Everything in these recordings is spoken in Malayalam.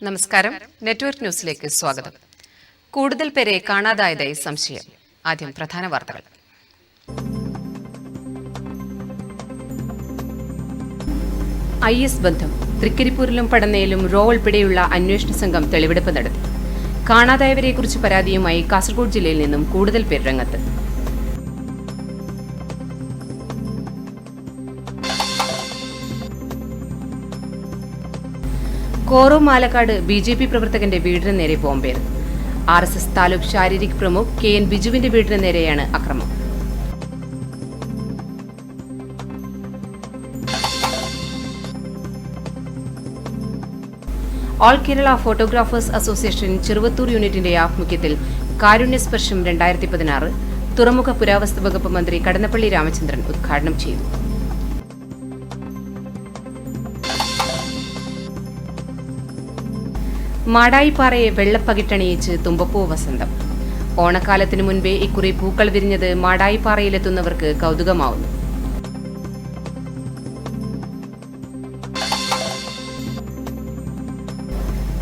നമസ്കാരം. നെറ്റ്വർക്ക് ന്യൂസിലേക്ക് സ്വാഗതം. കൂടുതൽ പേരെ കാണാതായതായി സംശയം. ആദ്യം പ്രധാന വാർത്തകൾ. IS ബന്ധം. തൃക്കരിപ്പൂരിലും പടന്നയിലും റോ ഉൾപ്പെടെയുള്ള അന്വേഷണ സംഘം തെളിവെടുപ്പ് നടത്തി. കാണാതായവരെക്കുറിച്ച് പരാതിയുമായി കാസർഗോഡ് ജില്ലയിൽ നിന്നും കൂടുതൽ പേർ രംഗത്ത്. കോറോ മാലക്കാട് BJP പ്രവർത്തകന്റെ വീടിന് നേരെ ബോംബേറ്. RSS താലൂക്ക് ശാരീരിക് പ്രമുഖ് KN ബിജുവിന്റെ വീടിന് നേരെയാണ് അക്രമം. All Kerala photographers association Cheruvathur യൂണിറ്റിന്റെ ആഭിമുഖ്യത്തിൽ കാരുണ്യസ്പർശം 2016 തുറമുഖ പുരാവസ്തു വകുപ്പ് മന്ത്രി കടന്നപ്പള്ളി രാമചന്ദ്രൻ ഉദ്ഘാടനം ചെയ്തു. മാടായിപ്പാറയെ വെള്ളപ്പകിട്ടണിയിച്ച് തുമ്പപ്പൂ വസന്തം. ഓണക്കാലത്തിനു മുൻപേ ഇക്കുറി പൂക്കൾ വിരിഞ്ഞത് മാടായിപ്പാറയിലെത്തുന്നവർക്ക് കൗതുകമാവുന്നു.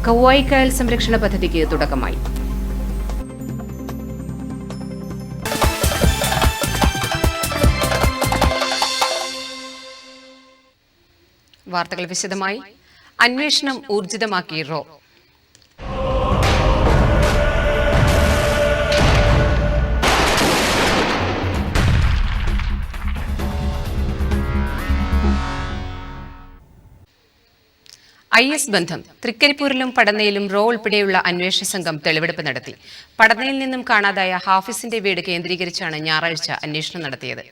കൗവായിക്കായൽ സംരക്ഷണ പദ്ധതിക്ക് തുടക്കമായി. വാർത്തകൾ വിശദമായി. അന്വേഷണം ഊർജിതമാക്കി റോ. IS ബന്ധം. തൃക്കരിപ്പൂരിലും പടന്നയിലും റോ ഉൾപ്പെടെയുള്ള അന്വേഷണ സംഘം തെളിവെടുപ്പ് നടത്തി. പടന്നയിൽ നിന്നും കാണാതായ ഹാഫിസിന്റെ വീട് കേന്ദ്രീകരിച്ചാണ് ഞായറാഴ്ച അന്വേഷണം നടത്തിയത്.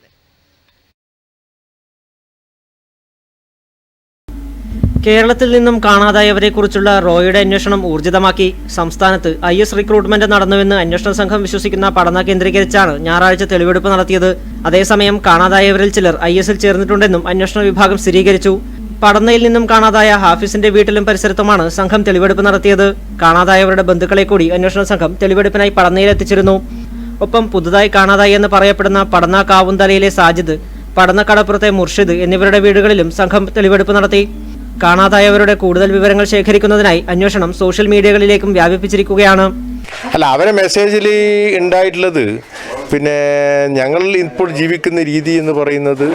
കേരളത്തിൽ നിന്നും കാണാതായവരെക്കുറിച്ചുള്ള റോയുടെ അന്വേഷണം ഊർജിതമാക്കി. സംസ്ഥാനത്ത് IS റിക്രൂട്ട്മെന്റ് നടന്നുവെന്ന് അന്വേഷണ സംഘം വിശ്വസിക്കുന്ന പടന്ന കേന്ദ്രീകരിച്ചാണ് ഞായറാഴ്ച തെളിവെടുപ്പ് നടത്തിയത്. അതേസമയം കാണാതായവരിൽ ചിലർ ISൽ ചേർന്നിട്ടുണ്ടെന്നും അന്വേഷണ വിഭാഗം സ്ഥിരീകരിച്ചു. പടന്നയിൽ നിന്നും കാണാതായ ഹാഫിസിന്റെ വീട്ടിലും പരിസരത്തുമാണ് സംഘം തെളിവെടുപ്പ് നടത്തിയത്. കാണാതായവരുടെ ബന്ധുക്കളെ കൂടി അന്വേഷണ സംഘം തെളിവെടുപ്പിനായി പടന്നയിലെത്തിച്ചിരുന്നു. ഒപ്പം പുതുതായി കാണാതായി എന്ന് പറയപ്പെടുന്ന പടന്ന കാവുന്തലയിലെ സാജിദ്, പടന്ന കടപ്പുറത്തെ മുർഷിദ് എന്നിവരുടെ വീടുകളിലും സംഘം തെളിവെടുപ്പ് നടത്തി. കാണാതായവരുടെ കൂടുതൽ വിവരങ്ങൾ ശേഖരിക്കുന്നതിനായി അന്വേഷണം സോഷ്യൽ മീഡിയകളിലേക്കും വ്യാപിപ്പിച്ചിരിക്കുകയാണ്. അവരെ മെസ്സേജിൽ ഉണ്ടായിട്ടുള്ളത് ഞങ്ങൾ ഇപ്പോൾ ജീവിക്കുന്ന രീതി എന്ന് പറയുന്നത്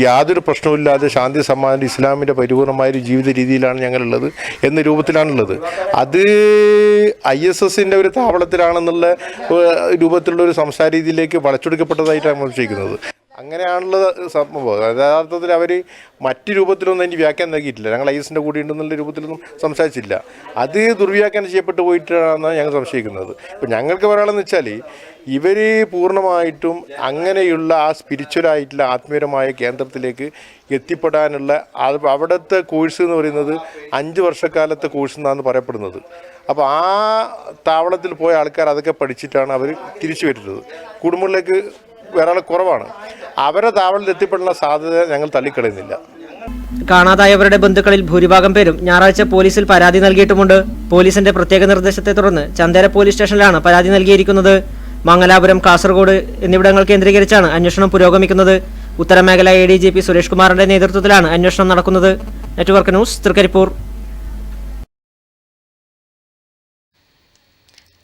യാതൊരു പ്രശ്നവുമില്ലാതെ ശാന്തി സമാധാനം ഇസ്ലാമിൻ്റെ പരിപൂർണമായൊരു ജീവിത രീതിയിലാണ് ഞങ്ങളുള്ളത് എന്ന രൂപത്തിലാണുള്ളത്. അത് ISSൻ്റെ ഒരു താവളത്തിലാണെന്നുള്ള രൂപത്തിലുള്ള ഒരു സംസാര രീതിയിലേക്ക് വളച്ചൊടുക്കപ്പെട്ടതായിട്ടാണ് മനസ്സിലാക്കുന്നത്. അങ്ങനെയാണുള്ള സംഭവം. യഥാർത്ഥത്തിൽ അവർ മറ്റു രൂപത്തിലൊന്നും അതിൻ്റെ വ്യാഖ്യാനം നൽകിയിട്ടില്ല. ഞങ്ങൾ ISൻ്റെ കൂടി ഉണ്ടെന്നുള്ള രൂപത്തിലൊന്നും സംസാരിച്ചില്ല. അത് ദുർവ്യാഖ്യാനം ചെയ്യപ്പെട്ടു പോയിട്ടാണെന്നാണ് ഞങ്ങൾ സംശയിക്കുന്നത്. ഇപ്പം ഞങ്ങൾക്ക് പറയാനുള്ളതെന്ന് വെച്ചാൽ ഇവർ പൂർണ്ണമായിട്ടും അങ്ങനെയുള്ള ആ സ്പിരിച്വലായിട്ടുള്ള ആത്മീയമായ കേന്ദ്രത്തിലേക്ക് എത്തിപ്പെടാനുള്ള അവിടുത്തെ കോഴ്സ് എന്ന് പറയുന്നത് 5 വർഷക്കാലത്തെ കോഴ്സ് എന്നാണ് പറയപ്പെടുന്നത്. അപ്പോൾ ആ താവളത്തിൽ പോയ ആൾക്കാർ അതൊക്കെ പഠിച്ചിട്ടാണ് അവർ തിരിച്ചു വരുന്നത്. കുടുംബങ്ങളിലേക്ക് വേറെ കുറവാണ്. അവരെ താവളത്തിൽ എത്തിപ്പെടാനുള്ള സാധ്യത ഞങ്ങൾ തള്ളിക്കളയുന്നില്ല. കാണാതായവരുടെ ബന്ധുക്കളിൽ ഭൂരിഭാഗം പേരും ഞായറാഴ്ച പോലീസിൽ പരാതി നൽകിയിട്ടുമുണ്ട്. പോലീസിന്റെ പ്രത്യേക നിർദ്ദേശത്തെ തുടർന്ന് ചന്ദേര പോലീസ് സ്റ്റേഷനിലാണ് പരാതി നൽകിയിരിക്കുന്നത്. മംഗലാപുരം, കാസർഗോഡ് എന്നിവിടങ്ങൾ കേന്ദ്രീകരിച്ചാണ് അന്വേഷണം പുരോഗമിക്കുന്നത്. ഉത്തരമേഖല ADGP സുരേഷ് കുമാറിന്റെ നേതൃത്വത്തിലാണ് അന്വേഷണം നടക്കുന്നത്. Network news, Trikaripur.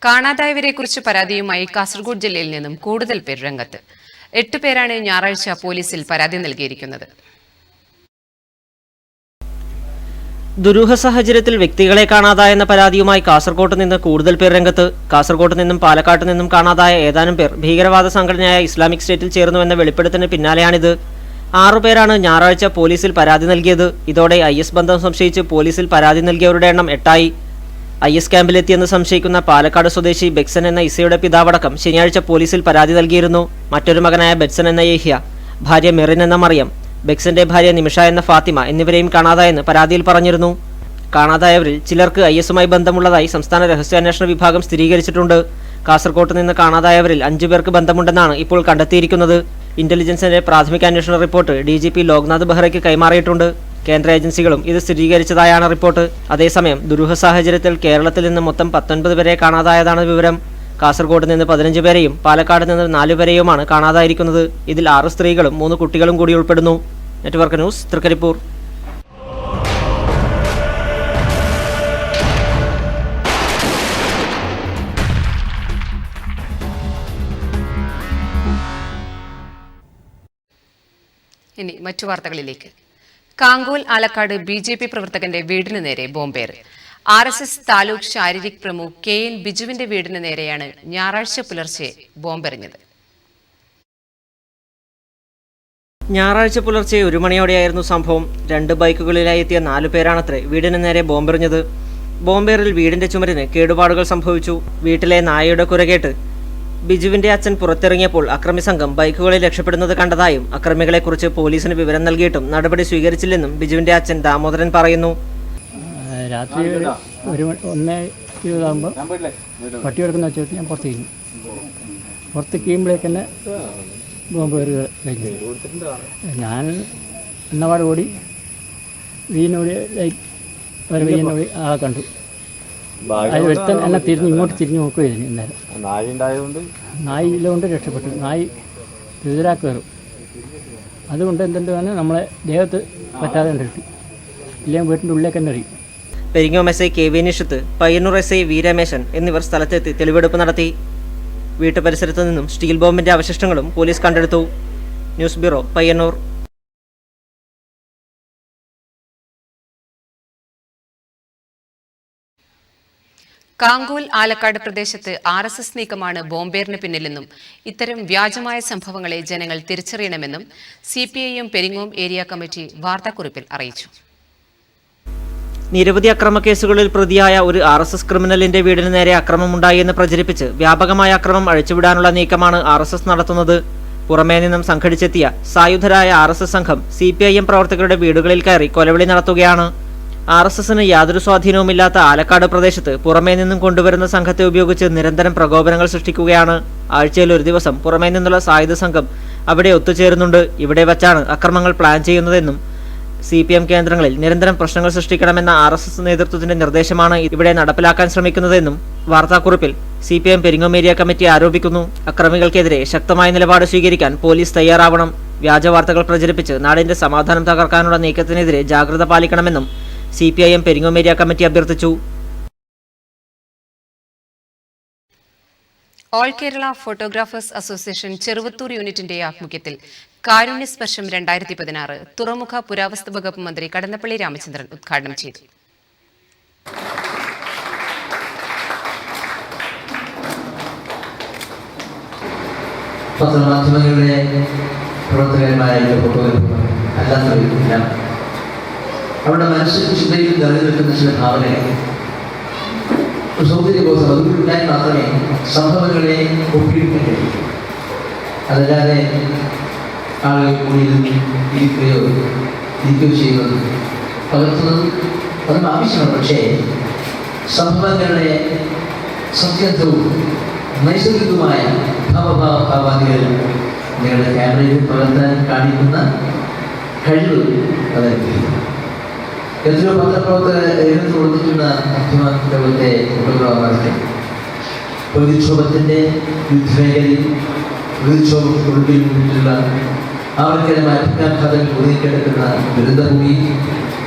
കാണാതായവരെക്കുറിച്ച് പരാതിയുമായി കാസർഗോഡ് ജില്ലയിൽ നിന്നും കൂടുതൽ പേർ രംഗത്ത്. 8 പേരാണ് ഞായറാഴ്ച പോലീസിൽ പരാതി നൽകിയിരിക്കുന്നത്. ദുരൂഹ സാഹചര്യത്തിൽ വ്യക്തികളെ കാണാതായെന്ന പരാതിയുമായി കാസർഗോട്ട് നിന്ന് കൂടുതൽ പേർ രംഗത്ത്. കാസർഗോട്ട് നിന്നും പാലക്കാട്ട് നിന്നും കാണാതായ ഏതാനും പേർ ഭീകരവാദ സംഘടനയായ ഇസ്ലാമിക് സ്റ്റേറ്റിൽ ചേർന്നുവെന്ന വെളിപ്പെടുത്തലിന് പിന്നാലെയാണിത്. 6 പേരാണ് ഞായറാഴ്ച പോലീസിൽ പരാതി നൽകിയത്. ഇതോടെ IS ബന്ധം സംശയിച്ച് പോലീസിൽ പരാതി നൽകിയവരുടെ എണ്ണം 8ആയി. IS ക്യാമ്പിലെത്തിയെന്ന് സംശയിക്കുന്ന പാലക്കാട് സ്വദേശി ബെക്സൻ എന്ന ഇസയുടെ പിതാവടക്കം ശനിയാഴ്ച പോലീസിൽ പരാതി നൽകിയിരുന്നു. മറ്റൊരു മകനായ ബെറ്റ്സൻ എന്ന യഹ്യ, ഭാര്യ മെറിൻ എന്ന മറിയം, ബെക്സന്റെ ഭാര്യ നിമിഷ എന്ന ഫാത്തിമ എന്നിവരെയും കാണാതായെന്ന് പരാതിയിൽ പറഞ്ഞിരുന്നു. കാണാതായവരിൽ ചിലർക്ക് ISുമായി ബന്ധമുള്ളതായി സംസ്ഥാന രഹസ്യാന്വേഷണ വിഭാഗം സ്ഥിരീകരിച്ചിട്ടുണ്ട്. കാസർകോട്ട് നിന്ന് കാണാതായവരിൽ 5 പേർക്ക് ബന്ധമുണ്ടെന്നാണ് ഇപ്പോൾ കണ്ടെത്തിയിരിക്കുന്നത്. ഇന്റലിജൻസിന്റെ പ്രാഥമിക അന്വേഷണ റിപ്പോർട്ട് DGP ലോക്നാഥ് ബെഹ്റയ്ക്ക് കൈമാറിയിട്ടുണ്ട്. കേന്ദ്ര ഏജൻസികളും ഇത് സ്ഥിരീകരിച്ചതായാണ് റിപ്പോർട്ട്. അതേസമയം ദുരൂഹ സാഹചര്യത്തിൽ കേരളത്തിൽ നിന്ന് മൊത്തം 19 പേരെ കാണാതായതാണ് വിവരം. കാസർഗോഡ് നിന്ന് 15 പേരെയും പാലക്കാട് നിന്ന് 4 പേരെയുമാണ് കാണാതായിരിക്കുന്നത്. ഇതിൽ 6 സ്ത്രീകളും 3 കുട്ടികളും കൂടി ഉൾപ്പെടുന്നു. Network news, Trikaripur. ഇനി മറ്റു വാർത്തകളിലേക്ക്. കാങ്കോൽ ആലക്കാട് BJP പ്രവർത്തകന്റെ വീടിന് നേരെ ബോംബേറ്. RSS താലൂക്ക് ശാരീരിക് പ്രമുഖ് KN ബിജുവിന്റെ വീടിന് നേരെയാണ് ഞായറാഴ്ച പുലർച്ചെ ബോംബെറിഞ്ഞത്. ഞായറാഴ്ച പുലർച്ചെ 1 മണിയോടെയായിരുന്നു സംഭവം. 2 ബൈക്കുകളിലായി എത്തിയ 4 പേരാണത്രേ വീടിന് നേരെ ബോംബെറിഞ്ഞത്. ബോംബേറിൽ വീടിന്റെ ചുമരിന് കേടുപാടുകൾ സംഭവിച്ചു. വീട്ടിലെ നായയുടെ കുരകേട്ട് ബിജുവിന്റെ അച്ഛൻ പുറത്തിറങ്ങിയപ്പോൾ അക്രമി സംഘം ബൈക്കുകളിൽ രക്ഷപ്പെടുന്നത് കണ്ടതായും അക്രമികളെക്കുറിച്ച് പോലീസിന് വിവരം നൽകിയിട്ടും നടപടി സ്വീകരിച്ചില്ലെന്നും ബിജുവിന്റെ അച്ഛൻ ദാമോദരൻ പറയുന്നു. രാത്രി 1:20 പട്ടി കിടക്കുന്ന വെച്ചിട്ട് ഞാൻ പുറത്ത് കീഴുമ്പോഴേക്ക് തന്നെ ബോംബ് കയറി കഴിഞ്ഞു. ഞാൻ എന്നപാട് ഓടി വീനോടി വീനോടി ആളെ കണ്ടു. അത് ഒരുത്തൻ എന്നെ ഇങ്ങോട്ട് തിരിഞ്ഞ് നോക്കുകയായിരുന്നു. ഇന്നേരം നായിലുകൊണ്ട് രക്ഷപ്പെട്ടു. നായി എതിരാക്കി കയറും. അതുകൊണ്ട് എന്തുകൊണ്ടാണ് നമ്മളെ ദേഹത്ത് പറ്റാതെ കണ്ടിട്ട് ഇല്ലെങ്കിൽ വീട്ടിൻ്റെ ഉള്ളിലേക്ക് തന്നെ അറിയും. Peringome SI KV നിഷത്ത്, Payyanur SI V Rameshan എന്നിവർ സ്ഥലത്തെത്തി തെളിവെടുപ്പ് നടത്തി. വീട്ടുപരിസരത്തു നിന്നും സ്റ്റീൽ ബോംബിന്റെ അവശിഷ്ടങ്ങളും പോലീസ് കണ്ടെടുത്തു. News bureau, Payyanur. കാങ്കോൽ ആലക്കാട് പ്രദേശത്ത് RSS നീക്കമാണ് ബോംബേറിന് പിന്നിലെന്നും ഇത്തരം വ്യാജമായ സംഭവങ്ങളെ ജനങ്ങൾ തിരിച്ചറിയണമെന്നും CPIM പെരിങ്ങോം ഏരിയ കമ്മിറ്റി വാർത്താക്കുറിപ്പിൽ അറിയിച്ചു. നിരവധി അക്രമക്കേസുകളിൽ പ്രതിയായ ഒരു RSS ക്രിമിനലിന്റെ വീടിന് നേരെ അക്രമമുണ്ടായി എന്ന് പ്രചരിപ്പിച്ച് വ്യാപകമായ അക്രമം അഴിച്ചുവിടാനുള്ള നീക്കമാണ് RSS നടത്തുന്നത്. പുറമേ നിന്നും സംഘടിച്ചെത്തിയ സായുധരായ RSS സംഘം CPIM പ്രവർത്തകരുടെ വീടുകളിൽ കയറി കൊലവിളി നടത്തുകയാണ്. RSSന് യാതൊരു സ്വാധീനവുമില്ലാത്ത ആലക്കാട് പ്രദേശത്ത് പുറമേ നിന്നും കൊണ്ടുവരുന്ന സംഘത്തെ ഉപയോഗിച്ച് നിരന്തരം പ്രകോപനങ്ങൾ സൃഷ്ടിക്കുകയാണ്. ആഴ്ചയിൽ ഒരു ദിവസം പുറമേ നിന്നുള്ള സായുധ സംഘം അവിടെ ഒത്തുചേരുന്നുണ്ട്. ഇവിടെ വച്ചാണ് അക്രമങ്ങൾ പ്ലാൻ ചെയ്യുന്നതെന്നും CPM കേന്ദ്രങ്ങളിൽ നിരന്തരം പ്രശ്നങ്ങൾ സൃഷ്ടിക്കണമെന്ന RSS നേതൃത്വത്തിന്റെ നിർദ്ദേശമാണ് ഇവിടെ നടപ്പിലാക്കാൻ ശ്രമിക്കുന്നതെന്നും വാർത്താക്കുറിപ്പിൽ CPM പെരിങ്ങോം ഏരിയ കമ്മിറ്റി ആരോപിക്കുന്നു. അക്രമികൾക്കെതിരെ ശക്തമായ നിലപാട് സ്വീകരിക്കാൻ പോലീസ് തയ്യാറാവണം. വ്യാജ വാർത്തകൾ പ്രചരിപ്പിച്ച് നാടിന്റെ സമാധാനം തകർക്കാനുള്ള നീക്കത്തിനെതിരെ ജാഗ്രത പാലിക്കണമെന്നും CPIM പെരിങ്ങോം ഏരിയ കമ്മിറ്റി അഭ്യർത്ഥിച്ചു. All Kerala photographers association Cheruvathur യൂണിറ്റിന്റെ ആഭിമുഖ്യത്തിൽ കാരുണ്യസ്പർശം 2016 തുറമുഖ പുരാവസ്തു വകുപ്പ് മന്ത്രി കടന്നപ്പള്ളി രാമചന്ദ്രൻ ഉദ്ഘാടനം ചെയ്തു. പത്രമാധ്യമങ്ങളിലെ പ്രവർത്തകന്മാരായ ഫോട്ടോഗ്രാഫർമാർ അല്ലാത്തവരില്ല. അവരുടെ മനസ്സിൽ ചിന്തയിൽ നിറഞ്ഞു നിൽക്കുന്ന ചില ഭാവനകൾ സൗന്ദര്യബോധം അതുകൊണ്ടുണ്ടായി മാത്രമേ സംഭവങ്ങളെ ഒപ്പിയെടുക്കാൻ കഴിയൂ. അതല്ലാതെ ആളുകൾ കൂടി ഇരിക്കുകയോ ചെയ്യുന്നത് പകർത്തുന്നത് അതും ആവശ്യമാണ്. പക്ഷേ സംഭവങ്ങളുടെ സത്യത്വവും നൈസർഗികവുമായ ഭാവാദികൾ നിങ്ങളുടെ ക്യാമറയിൽ പകർത്താൻ കാണിക്കുന്ന കഴിവ് അതായിരിക്കും. എത്രയോ പത്രപ്രവർത്തകർ എഴുതി കൊടുത്തിട്ടുള്ള മാധ്യമത്തെ ഫോട്ടോഗ്രാഫർമാർക്ക് പ്രതിക്ഷോഭത്തിൻ്റെ യുദ്ധമേഖലയിൽ പ്രതിക്ഷോഭത്തിലുള്ള അവർക്കെല്ലാം അഭിജ്ഞാഘാതങ്ങൾ ഒതുങ്ങിക്കിടക്കുന്ന ദുരിതഭൂമി.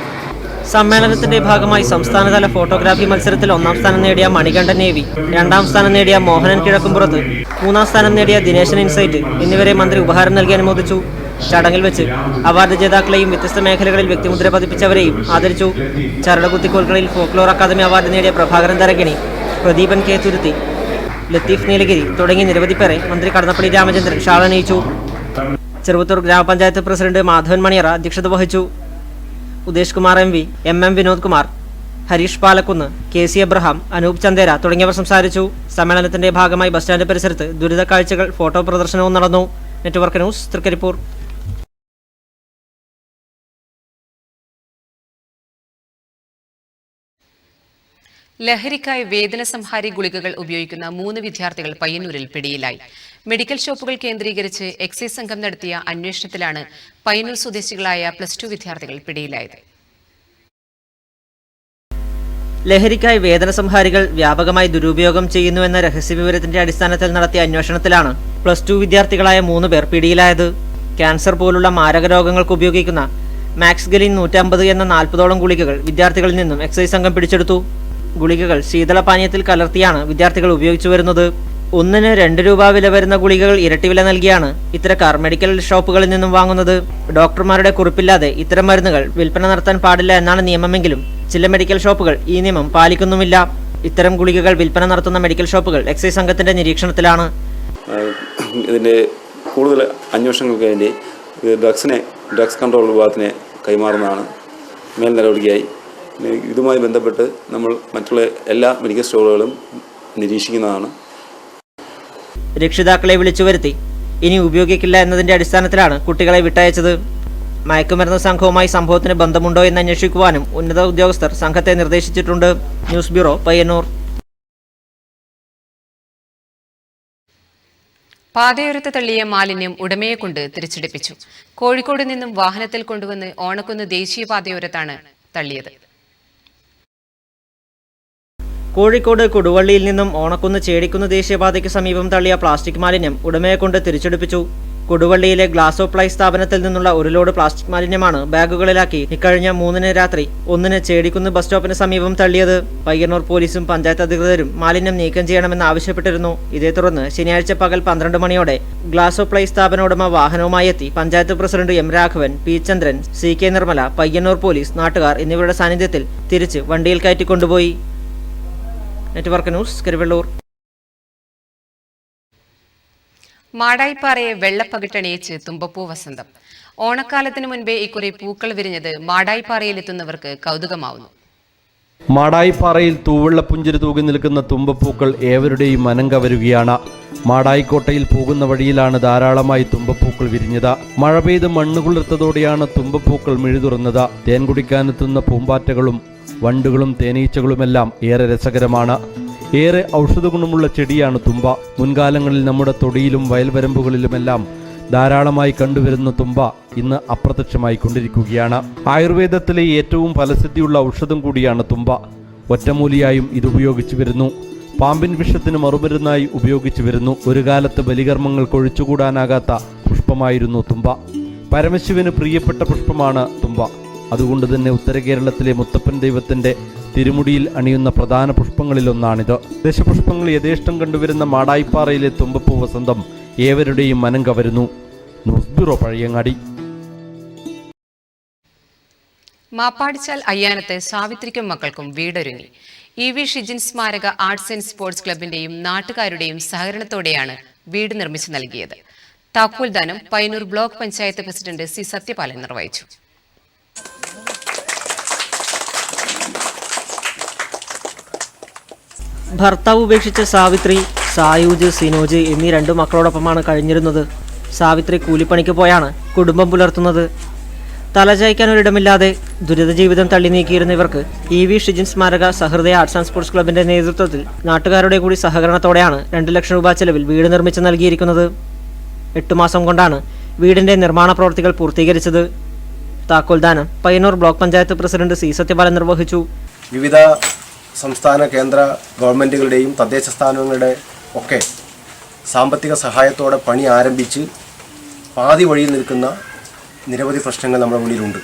സമ്മേളനത്തിന്റെ ഭാഗമായി സംസ്ഥാനതല ഫോട്ടോഗ്രാഫി മത്സരത്തിൽ 1ാം സ്ഥാനം നേടിയ മണികണ്ഠൻ നേവി, 2ാം സ്ഥാനം നേടിയ മോഹനൻ കിഴക്കുംപുറത്ത്, 3ാം സ്ഥാനം നേടിയ ദിനേശൻ ഇൻസൈറ്റ് എന്നിവരെ മന്ത്രി ഉപഹാരം നൽകി അനുമോദിച്ചു. ചടങ്ങിൽ വെച്ച് അവാർഡ് ജേതാക്കളെയും വ്യത്യസ്ത മേഖലകളിൽ വ്യക്തിമുദ്ര പതിപ്പിച്ചവരെയും ആദരിച്ചു. ചരടുകുത്തിക്കോൽകളിൽ ഫോക്ലോർ അക്കാദമി അവാർഡ് നേടിയ പ്രഭാകരൻ തരകിണി, പ്രദീപൻ കെ തുരുത്തി, ലത്തീഫ് നീലഗിരി തുടങ്ങി നിരവധി പേരെ മന്ത്രി കടന്നപ്പള്ളി രാമചന്ദ്രൻ ഷാളണിയിച്ചു. ചെറുവത്തൂർ ഗ്രാമപഞ്ചായത്ത് പ്രസിഡന്റ് മാധവൻ മണിയറ അധ്യക്ഷത വഹിച്ചു. Udesh Kumar MV, MM Vinod Kumar, Harish Palakkunnu, KC Abraham, Anoop Chandera തുടങ്ങിയവർ സംസാരിച്ചു. സമ്മേളനത്തിന്റെ ഭാഗമായി ബസ് സ്റ്റാൻഡ് പരിസരത്ത് ദുരിത കാഴ്ചകൾ ഫോട്ടോ പ്രദർശനവും നടന്നു. Network news, Trikaripur. ലഹരിക്കായി വേദനസംഹാരി ഗുളികകൾ ഉപയോഗിക്കുന്ന 3 വിദ്യാർത്ഥികൾ പയ്യന്നൂരിൽ പിടിയിലായി. മെഡിക്കൽ ഷോപ്പുകൾ കേന്ദ്രീകരിച്ച് എക്സൈസ് സംഘം നടത്തിയ അന്വേഷണത്തിലാണ് പയ്യന്നൂർ സ്വദേശികളായ +2 വിദ്യാർത്ഥികൾ പിടിയിലായത്. ലഹരിക്കായി വേദനസംഹാരികൾ വ്യാപകമായി ദുരുപയോഗം ചെയ്യുന്നുവെന്ന രഹസ്യവിവരത്തിന്റെ അടിസ്ഥാനത്തിൽ നടത്തിയ അന്വേഷണത്തിലാണ് +2 വിദ്യാർത്ഥികളായ 3 പേർ പിടിയിലായത്. ക്യാൻസർ പോലുള്ള മാരക രോഗങ്ങൾക്ക് ഉപയോഗിക്കുന്ന മാക്സ്ഗലിൻ 150 എന്ന 40ഓളം ഗുളികകൾ വിദ്യാർത്ഥികളിൽ നിന്നും എക്സൈസ് സംഘം പിടിച്ചെടുത്തു. ഗുളികകൾ ശീതളപാനീയത്തിൽ കലർത്തിയാണ് വിദ്യാർത്ഥികൾ ഉപയോഗിച്ചു വരുന്നത്. ഒന്നിന് 2 രൂപ വില വരുന്ന ഗുളികകൾ ഇരട്ടി വില നൽകിയാണ് ഇത്തരക്കാർ മെഡിക്കൽ ഷോപ്പുകളിൽ നിന്നും വാങ്ങുന്നത്. ഡോക്ടർമാരുടെ കുറിപ്പില്ലാതെ ഇത്തരം മരുന്നുകൾ വിൽപ്പന നടത്താൻ പാടില്ല എന്നാണ് നിയമമെങ്കിലും ചില മെഡിക്കൽ ഷോപ്പുകൾ ഈ നിയമം പാലിക്കുന്നുമില്ല. ഇത്തരം ഗുളികകൾ വിൽപ്പന നടത്തുന്ന മെഡിക്കൽ ഷോപ്പുകൾ എക്സൈസ് സംഘത്തിന്റെ നിരീക്ഷണത്തിലാണ്. ഇതിൻ്റെ കൂടുതൽ അന്വേഷണങ്ങൾക്ക് വേണ്ടി ഡ്രഗ്സ് കൺട്രോൾ വിഭാഗത്തിനെ കൈമാറുന്നതാണ് മേൽ നടപടിയായി. ഇതുമായി ബന്ധപ്പെട്ട് നമ്മൾ മറ്റുള്ള എല്ലാ മെഡിക്കൽ സ്റ്റോറുകളും നിരീക്ഷിക്കുന്നതാണ്. രക്ഷിതാക്കളെ വിളിച്ചു വരുത്തി ഇനി ഉപയോഗിക്കില്ല എന്നതിന്റെ അടിസ്ഥാനത്തിലാണ് കുട്ടികളെ വിട്ടയച്ചത്. മയക്കുമരുന്ന് സംഘവുമായി സംഭവത്തിന് ബന്ധമുണ്ടോ എന്ന് അന്വേഷിക്കുവാനും ഉന്നത ഉദ്യോഗസ്ഥർ സംഘത്തെ നിർദ്ദേശിച്ചിട്ടുണ്ട്. News bureau, Payyanur. പാതയോരത്ത് തള്ളിയ മാലിന്യം ഉടമയെ കൊണ്ട് തിരിച്ചടിപ്പിച്ചു. കോഴിക്കോട് നിന്നും വാഹനത്തിൽ കൊണ്ടുവന്ന് ഓണക്കുന്ന് ദേശീയപാതയോരത്താണ് തള്ളിയത്. കോഴിക്കോട് കൊടുവള്ളിയിൽ നിന്നും ഓണക്കുന്ന് ചേടിക്കുന്ന് ദേശീയപാതയ്ക്ക് സമീപം തള്ളിയ പ്ലാസ്റ്റിക് മാലിന്യം ഉടമയെ കൊണ്ട് തിരിച്ചെടുപ്പിച്ചു. കൊടുവള്ളിയിലെ ഗ്ലാസ് ഓഫ് പ്ലൈ സ്ഥാപനത്തിൽ നിന്നുള്ള ഒരു ലോഡ് പ്ലാസ്റ്റിക് മാലിന്യമാണ് ബാഗുകളിലാക്കി ഇക്കഴിഞ്ഞ 3 രാത്രി 1 ചേടിക്കുന്ന് ബസ് സ്റ്റോപ്പിന് സമീപം തള്ളിയത്. പയ്യന്നൂർ പോലീസും പഞ്ചായത്ത് അധികൃതരും മാലിന്യം നീക്കം ചെയ്യണമെന്ന് ആവശ്യപ്പെട്ടിരുന്നു. ഇതേ തുടർന്ന് ശനിയാഴ്ച പകൽ 12 മണിയോടെ ഗ്ലാസ് ഓഫ് പ്ലൈ സ്ഥാപന ഉടമ വാഹനവുമായി എത്തി. Panchayat president M Raghavan, P Chandran, C K Nirmala, Payyanur police, നാട്ടുകാർ എന്നിവരുടെ സാന്നിധ്യത്തിൽ തിരിച്ച് വണ്ടിയിൽ കയറ്റിക്കൊണ്ടുപോയി. Network news, Karuvallur. മാടായിപ്പാറയെ വെള്ളപ്പകിട്ടണിയിച്ച് തുമ്പപ്പൂ വസന്തം. ഓണക്കാലത്തിന് മുൻപേ ഇക്കുറി പൂക്കൾ വിരിഞ്ഞത് മാടായിപ്പാറയിലെത്തുന്നവർക്ക് കൗതുകമാവുന്നു. മാടായിപ്പാറയിൽ തൂവെള്ളപ്പുഞ്ചിരി തൂകി നിൽക്കുന്ന തുമ്പപ്പൂക്കൾ ഏവരുടെയും മനം കവരുകയാണ്. മാടായിക്കോട്ടയിൽ പോകുന്ന വഴിയിലാണ് ധാരാളമായി തുമ്പപ്പൂക്കൾ വിരിഞ്ഞത്. മഴ പെയ്ത് മണ്ണുകുളിർത്തതോടെയാണ് തുമ്പപ്പൂക്കൾ മിഴുതുറന്നത്. തേൻ കുടിക്കാനെത്തുന്ന പൂമ്പാറ്റകളും വണ്ടുകളും തേനീച്ചകളുമെല്ലാം ഏറെ രസകരമാണ്. ഏറെ ഔഷധ ഗുണമുള്ള ചെടിയാണ് തുമ്പ. മുൻകാലങ്ങളിൽ നമ്മുടെ തൊടിയിലും വയൽവരമ്പുകളിലുമെല്ലാം ധാരാളമായി കണ്ടുവരുന്ന തുമ്പ ഇന്ന് അപ്രത്യക്ഷമായി കൊണ്ടിരിക്കുകയാണ്. ആയുർവേദത്തിലെ ഏറ്റവും ഫലസിദ്ധിയുള്ള ഔഷധം കൂടിയാണ് തുമ്പ. ഒറ്റമൂലിയായും ഇത് ഉപയോഗിച്ചു വരുന്നു. പാമ്പിൻ വിഷത്തിന് മറുമരുന്നായി ഉപയോഗിച്ചു വരുന്നു. ഒരു കാലത്ത് ബലികർമ്മങ്ങൾ കൊഴിച്ചുകൂടാനാകാത്ത പുഷ്പമായിരുന്നു തുമ്പ. പരമശിവന് പ്രിയപ്പെട്ട പുഷ്പമാണ് തുമ്പ. അതുകൊണ്ട് തന്നെ ഉത്തര കേരളത്തിലെ മുത്തപ്പൻ ദൈവത്തിന്റെ തിരുമുടിയിൽ അണിയുന്ന പ്രധാന പുഷ്പങ്ങളിലൊന്നാണിത്. ദശപുഷ്പങ്ങൾ യഥേഷ്ടം കണ്ടുവരുന്ന മാടായിപ്പാറയിലെ തുമ്പപ്പൂ വസന്തം ഏവരുടെയും മനം കവരുന്നു. News bureau, Pazhayangadi. മാപ്പാടിച്ചാൽ അയ്യാനത്ത് സാവിത്രിക്കും മക്കൾക്കും വീടൊരുങ്ങി. ഇ വി ഷിജിൻ സ്മാരക ആർട്സ് ആൻഡ് സ്പോർട്സ് ക്ലബിന്റെയും നാട്ടുകാരുടെയും സഹകരണത്തോടെയാണ് വീട് നിർമ്മിച്ചു നൽകിയത്. താക്കോൽദാനം Payyanur block panchayat president C Sathyapalan നിർവഹിച്ചു. ഭർത്താവ് ഉപേക്ഷിച്ച സാവിത്രി സായൂജ്, സിനോജ് എന്നീ 2 മക്കളോടൊപ്പമാണ് കഴിഞ്ഞിരുന്നത്. സാവിത്രി കൂലിപ്പണിക്ക് പോയാണ് കുടുംബം പുലർത്തുന്നത്. തലചായ്ക്കാൻ ഒരിടമില്ലാതെ ദുരിത ജീവിതം തള്ളി നീക്കിയിരുന്ന ഇവർക്ക് ഇ വി ഷിജിൻ സ്മാരക സഹൃദയ ആർട്സ് ആൻഡ് സ്പോർട്സ് ക്ലബിന്റെ നേതൃത്വത്തിൽ നാട്ടുകാരുടെ കൂടി സഹകരണത്തോടെയാണ് 2 ലക്ഷം രൂപ ചെലവിൽ വീട് നിർമ്മിച്ച് നൽകിയിരിക്കുന്നത്. 8 മാസം കൊണ്ടാണ് വീടിന്റെ നിർമ്മാണ പ്രവൃത്തികൾ പൂർത്തീകരിച്ചത്. താക്കോൽദാനം Payyanur block panchayat president C Sathyapalan നിർവഹിച്ചു. വിവിധ സംസ്ഥാന കേന്ദ്ര ഗവൺമെൻറ്റുകളുടെയും തദ്ദേശ സ്ഥാപനങ്ങളുടെ ഒക്കെ സാമ്പത്തിക സഹായത്തോടെ പണി ആരംഭിച്ച് പാതി വഴിയിൽ നിൽക്കുന്ന നിരവധി പ്രശ്നങ്ങൾ നമ്മുടെ മുന്നിലുണ്ട്.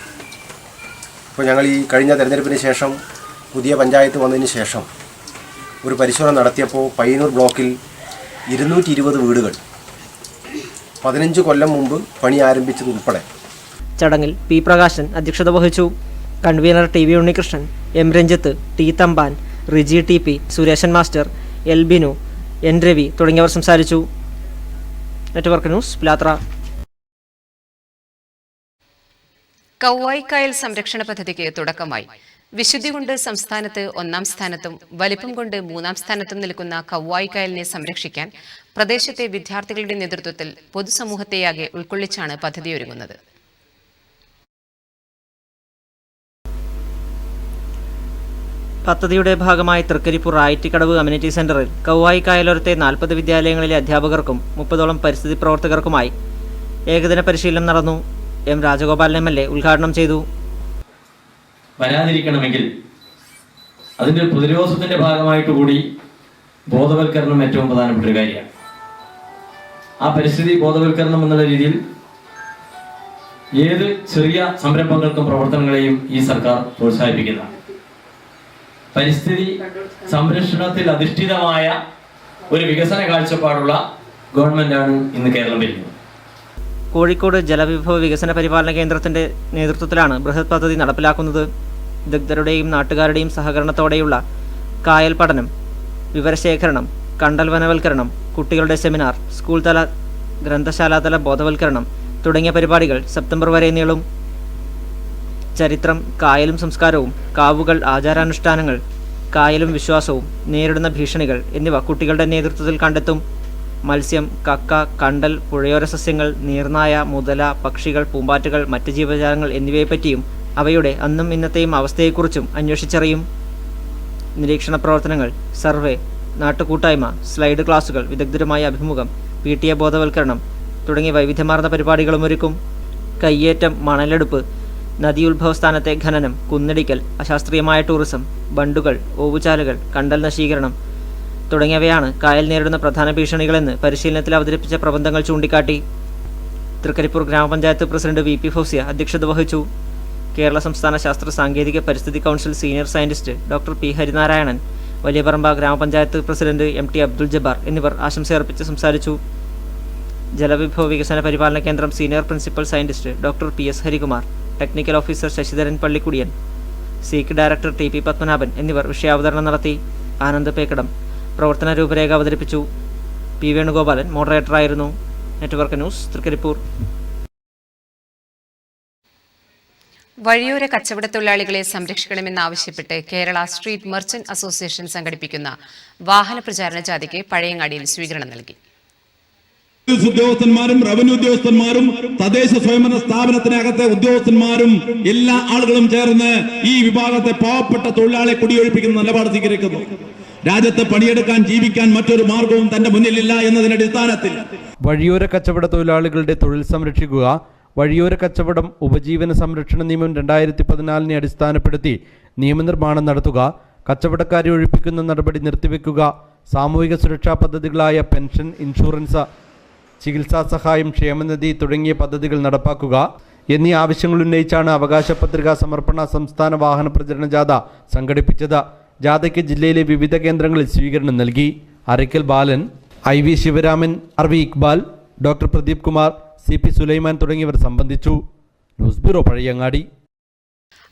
ഇപ്പോൾ ഞങ്ങൾ ഈ കഴിഞ്ഞ തെരഞ്ഞെടുപ്പിന് ശേഷം പുതിയ പഞ്ചായത്ത് വന്നതിന് ശേഷം ഒരു പരിശോധന നടത്തിയപ്പോൾ പയ്യന്നൂർ ബ്ലോക്കിൽ 220 വീടുകൾ 15 കൊല്ലം മുമ്പ് പണി ആരംഭിച്ചതുൾപ്പെടെ. ചടങ്ങിൽ പി പ്രകാശൻ അധ്യക്ഷത വഹിച്ചു. Convener T V Unnikrishnan, M Ranjith, T Thampan, Riji T P, Sureshan master, L Binu, N Ravi തുടങ്ങിയവർ സംസാരിച്ചു. നെറ്റ്വർക്ക് ന്യൂസ്, പിലാത്ര. കൗവായിക്കായൽ സംരക്ഷണ പദ്ധതിക്ക് തുടക്കമായി. വിശുദ്ധി കൊണ്ട് സംസ്ഥാനത്ത് 1-ാം സ്ഥാനത്തും വലിപ്പം കൊണ്ട് 3-ാം സ്ഥാനത്തും നിൽക്കുന്ന കൗവായിക്കായലിനെ സംരക്ഷിക്കാൻ പ്രദേശത്തെ വിദ്യാർത്ഥികളുടെ നേതൃത്വത്തിൽ പൊതുസമൂഹത്തെയാകെ ഉൾക്കൊള്ളിച്ചാണ് പദ്ധതിയൊരുങ്ങുന്നത്. പദ്ധതിയുടെ ഭാഗമായി തൃക്കരിപ്പൂർ ആയിറ്റിക്കടവ് കമ്മ്യൂണിറ്റി സെന്ററിൽ കൗവായി കായലോരത്തെ 40 വിദ്യാലയങ്ങളിലെ അധ്യാപകർക്കും 30ഓളം പരിസ്ഥിതി പ്രവർത്തകർക്കുമായി ഏകദിന പരിശീലനം നടന്നു. എം രാജഗോപാലൻ MLA ഉദ്ഘാടനം ചെയ്തു. വരാതിരിക്കണമെങ്കിൽ അതിൻ്റെ പ്രതിരോധത്തിന്റെ ഭാഗമായിട്ട് കൂടി ബോധവൽക്കരണം ഏറ്റവും പ്രധാനപ്പെട്ട ഒരു കാര്യമാണ്. ആ പരിസ്ഥിതി ബോധവൽക്കരണം എന്നുള്ള രീതിയിൽ ഏത് ചെറിയ സംരംഭങ്ങൾക്കും പ്രവർത്തനങ്ങളെയും ഈ സർക്കാർ പ്രോത്സാഹിപ്പിക്കുന്നതാണ്. പരിസ്ഥിതി സംരക്ഷണത്തിൽ അധിഷ്ഠിതമായ ഒരു വികസന കാഴ്ചപ്പാടുള്ള ഗവൺമെൻറ്റാണ് ഇന്ന് കേരളം ഭരിക്കുന്നത്. കോഴിക്കോട് ജലവിഭവ വികസന പരിപാലന കേന്ദ്രത്തിന്റെ നേതൃത്വത്തിലാണ് ബൃഹത് പദ്ധതി നടപ്പിലാക്കുന്നത്. വിദഗ്ധരുടെയും നാട്ടുകാരുടെയും സഹകരണത്തോടെയുള്ള കായൽ പഠനം, വിവരശേഖരണം, കണ്ടൽ വനവൽക്കരണം, കുട്ടികളുടെ സെമിനാർ, സ്കൂൾ തല ഗ്രന്ഥശാലാതല ബോധവൽക്കരണം തുടങ്ങിയ പരിപാടികൾ സെപ്റ്റംബർ വരെ നീളും. ചരിത്രം, കായലും സംസ്കാരവും, കാവുകൾ, ആചാരാനുഷ്ഠാനങ്ങൾ, കായലും വിശ്വാസവും, നേരിടുന്ന ഭീഷണികൾ എന്നിവ കുട്ടികളുടെ നേതൃത്വത്തിൽ കണ്ടെത്തും. മത്സ്യം, കക്ക, കണ്ടൽ, പുഴയോര സസ്യങ്ങൾ, നീർനായ, മുതല, പക്ഷികൾ, പൂമ്പാറ്റകൾ, മറ്റ് ജീവജാലങ്ങൾ എന്നിവയെപ്പറ്റിയും അവയുടെ അന്നും ഇന്നത്തെയും അവസ്ഥയെക്കുറിച്ചും അന്വേഷിച്ചറിയും. നിരീക്ഷണ പ്രവർത്തനങ്ങൾ, സർവേ, നാട്ടുകൂട്ടായ്മ, സ്ലൈഡ് ക്ലാസുകൾ, വിദഗ്ധരുമായ അഭിമുഖം, PTA ബോധവൽക്കരണം തുടങ്ങിയ വൈവിധ്യമാർന്ന പരിപാടികളും ഒരുക്കും. കയ്യേറ്റം, മണലെടുപ്പ്, നദിയുത്ഭവസ്ഥാനത്തെ ഖനനം, കുന്നിടിക്കൽ, അശാസ്ത്രീയമായ ടൂറിസം, ബണ്ടുകൾ, ഓവുചാലുകൾ, കണ്ടൽ നശീകരണം തുടങ്ങിയവയാണ് കായൽ നേരിടുന്ന പ്രധാന ഭീഷണികളെന്ന് പരിശീലനത്തിൽ അവതരിപ്പിച്ച പ്രബന്ധങ്ങൾ ചൂണ്ടിക്കാട്ടി. തൃക്കരിപ്പൂർ ഗ്രാമപഞ്ചായത്ത് പ്രസിഡന്റ് VP ഫൗസിയ അധ്യക്ഷത വഹിച്ചു. കേരള സംസ്ഥാന ശാസ്ത്ര സാങ്കേതിക പരിസ്ഥിതി council senior scientist doctor P. Harinarayanan, Valiyaparamba ഗ്രാമപഞ്ചായത്ത് പ്രസിഡന്റ് MT അബ്ദുൽ ജബ്ബാർ എന്നിവർ ആശംസയർപ്പിച്ച് സംസാരിച്ചു. ജലവിഭവ വികസന പരിപാലന കേന്ദ്രം senior principal scientist doctor PS Harikumar, technical officer Sasidharan Pallikkudiyan, സീക്ക് ഡയറക്ടർ TP പത്മനാഭൻ എന്നിവർ വിഷയാവതരണം നടത്തി. ആനന്ദ് പേക്കടം പ്രവർത്തന രൂപരേഖ അവതരിപ്പിച്ചു. P. വേണുഗോപാലൻ മോഡറേറ്ററായിരുന്നു. Network news, Trikaripur. വഴിയോര കച്ചവടത്തൊഴിലാളികളെ സംരക്ഷിക്കണമെന്നാവശ്യപ്പെട്ട് കേരള സ്ട്രീറ്റ് മെർച്ചന്റ് അസോസിയേഷൻ സംഘടിപ്പിക്കുന്ന വാഹന പ്രചാരണ ജാഥയ്ക്ക് പഴയങ്ങാടിയിൽ സ്വീകരണം നൽകി. ഉദ്യോഗസ്ഥന്മാരും റവന്യൂ ഉദ്യോഗസ്ഥന്മാരും തദ്ദേശ സ്വയംഭരണ സ്ഥാപനത്തിനകത്തെ ഉദ്യോഗസ്ഥന്മാരും എല്ലാ ആളുകളും ചേർന്ന് ഈ വിഭാഗത്തെ പാവപ്പെട്ട തൊഴിലാളികളെ കുടിയൊഴിപ്പിക്കുന്ന നിലപാട് സ്വീകരിക്കുന്നു. രാജ്യത്ത് പണിയെടുക്കാൻ ജീവിക്കാൻ മറ്റൊരു മാർഗവും തന്റെ മുന്നിലില്ല എന്നതിന്റെ അടിസ്ഥാനത്തിൽ വഴിയോര കച്ചവട തൊഴിലാളികളുടെ തൊഴിൽ സംരക്ഷിക്കുക, വഴിയോര കച്ചവടം ഉപജീവന സംരക്ഷണ നിയമം 2014 അടിസ്ഥാനപ്പെടുത്തി നിയമനിർമ്മാണം നടത്തുക, കച്ചവടക്കാരെ ഒഴിപ്പിക്കുന്ന നടപടി നിർത്തിവെക്കുക, സാമൂഹിക സുരക്ഷാ പദ്ധതികളായ പെൻഷൻ, ഇൻഷുറൻസ്, ചികിത്സാ സഹായം, ക്ഷേമനിധി തുടങ്ങിയ പദ്ധതികൾ നടപ്പാക്കുക എന്നീ ആവശ്യങ്ങൾ ഉന്നയിച്ചാണ് അവകാശ പത്രികാ സമർപ്പണ സംസ്ഥാന വാഹന പ്രചരണ ജാഥ സംഘടിപ്പിച്ചത്. ജാഥയ്ക്ക് ജില്ലയിലെ വിവിധ കേന്ദ്രങ്ങളിൽ സ്വീകരണം നൽകി. അരയ്ക്കൽ ബാലൻ, IV Sivaraman, RV Iqbal, doctor Pradeep Kumar, CP Sulaiman തുടങ്ങിയവർ സംബന്ധിച്ചു. News bureau, Pazhayangadi.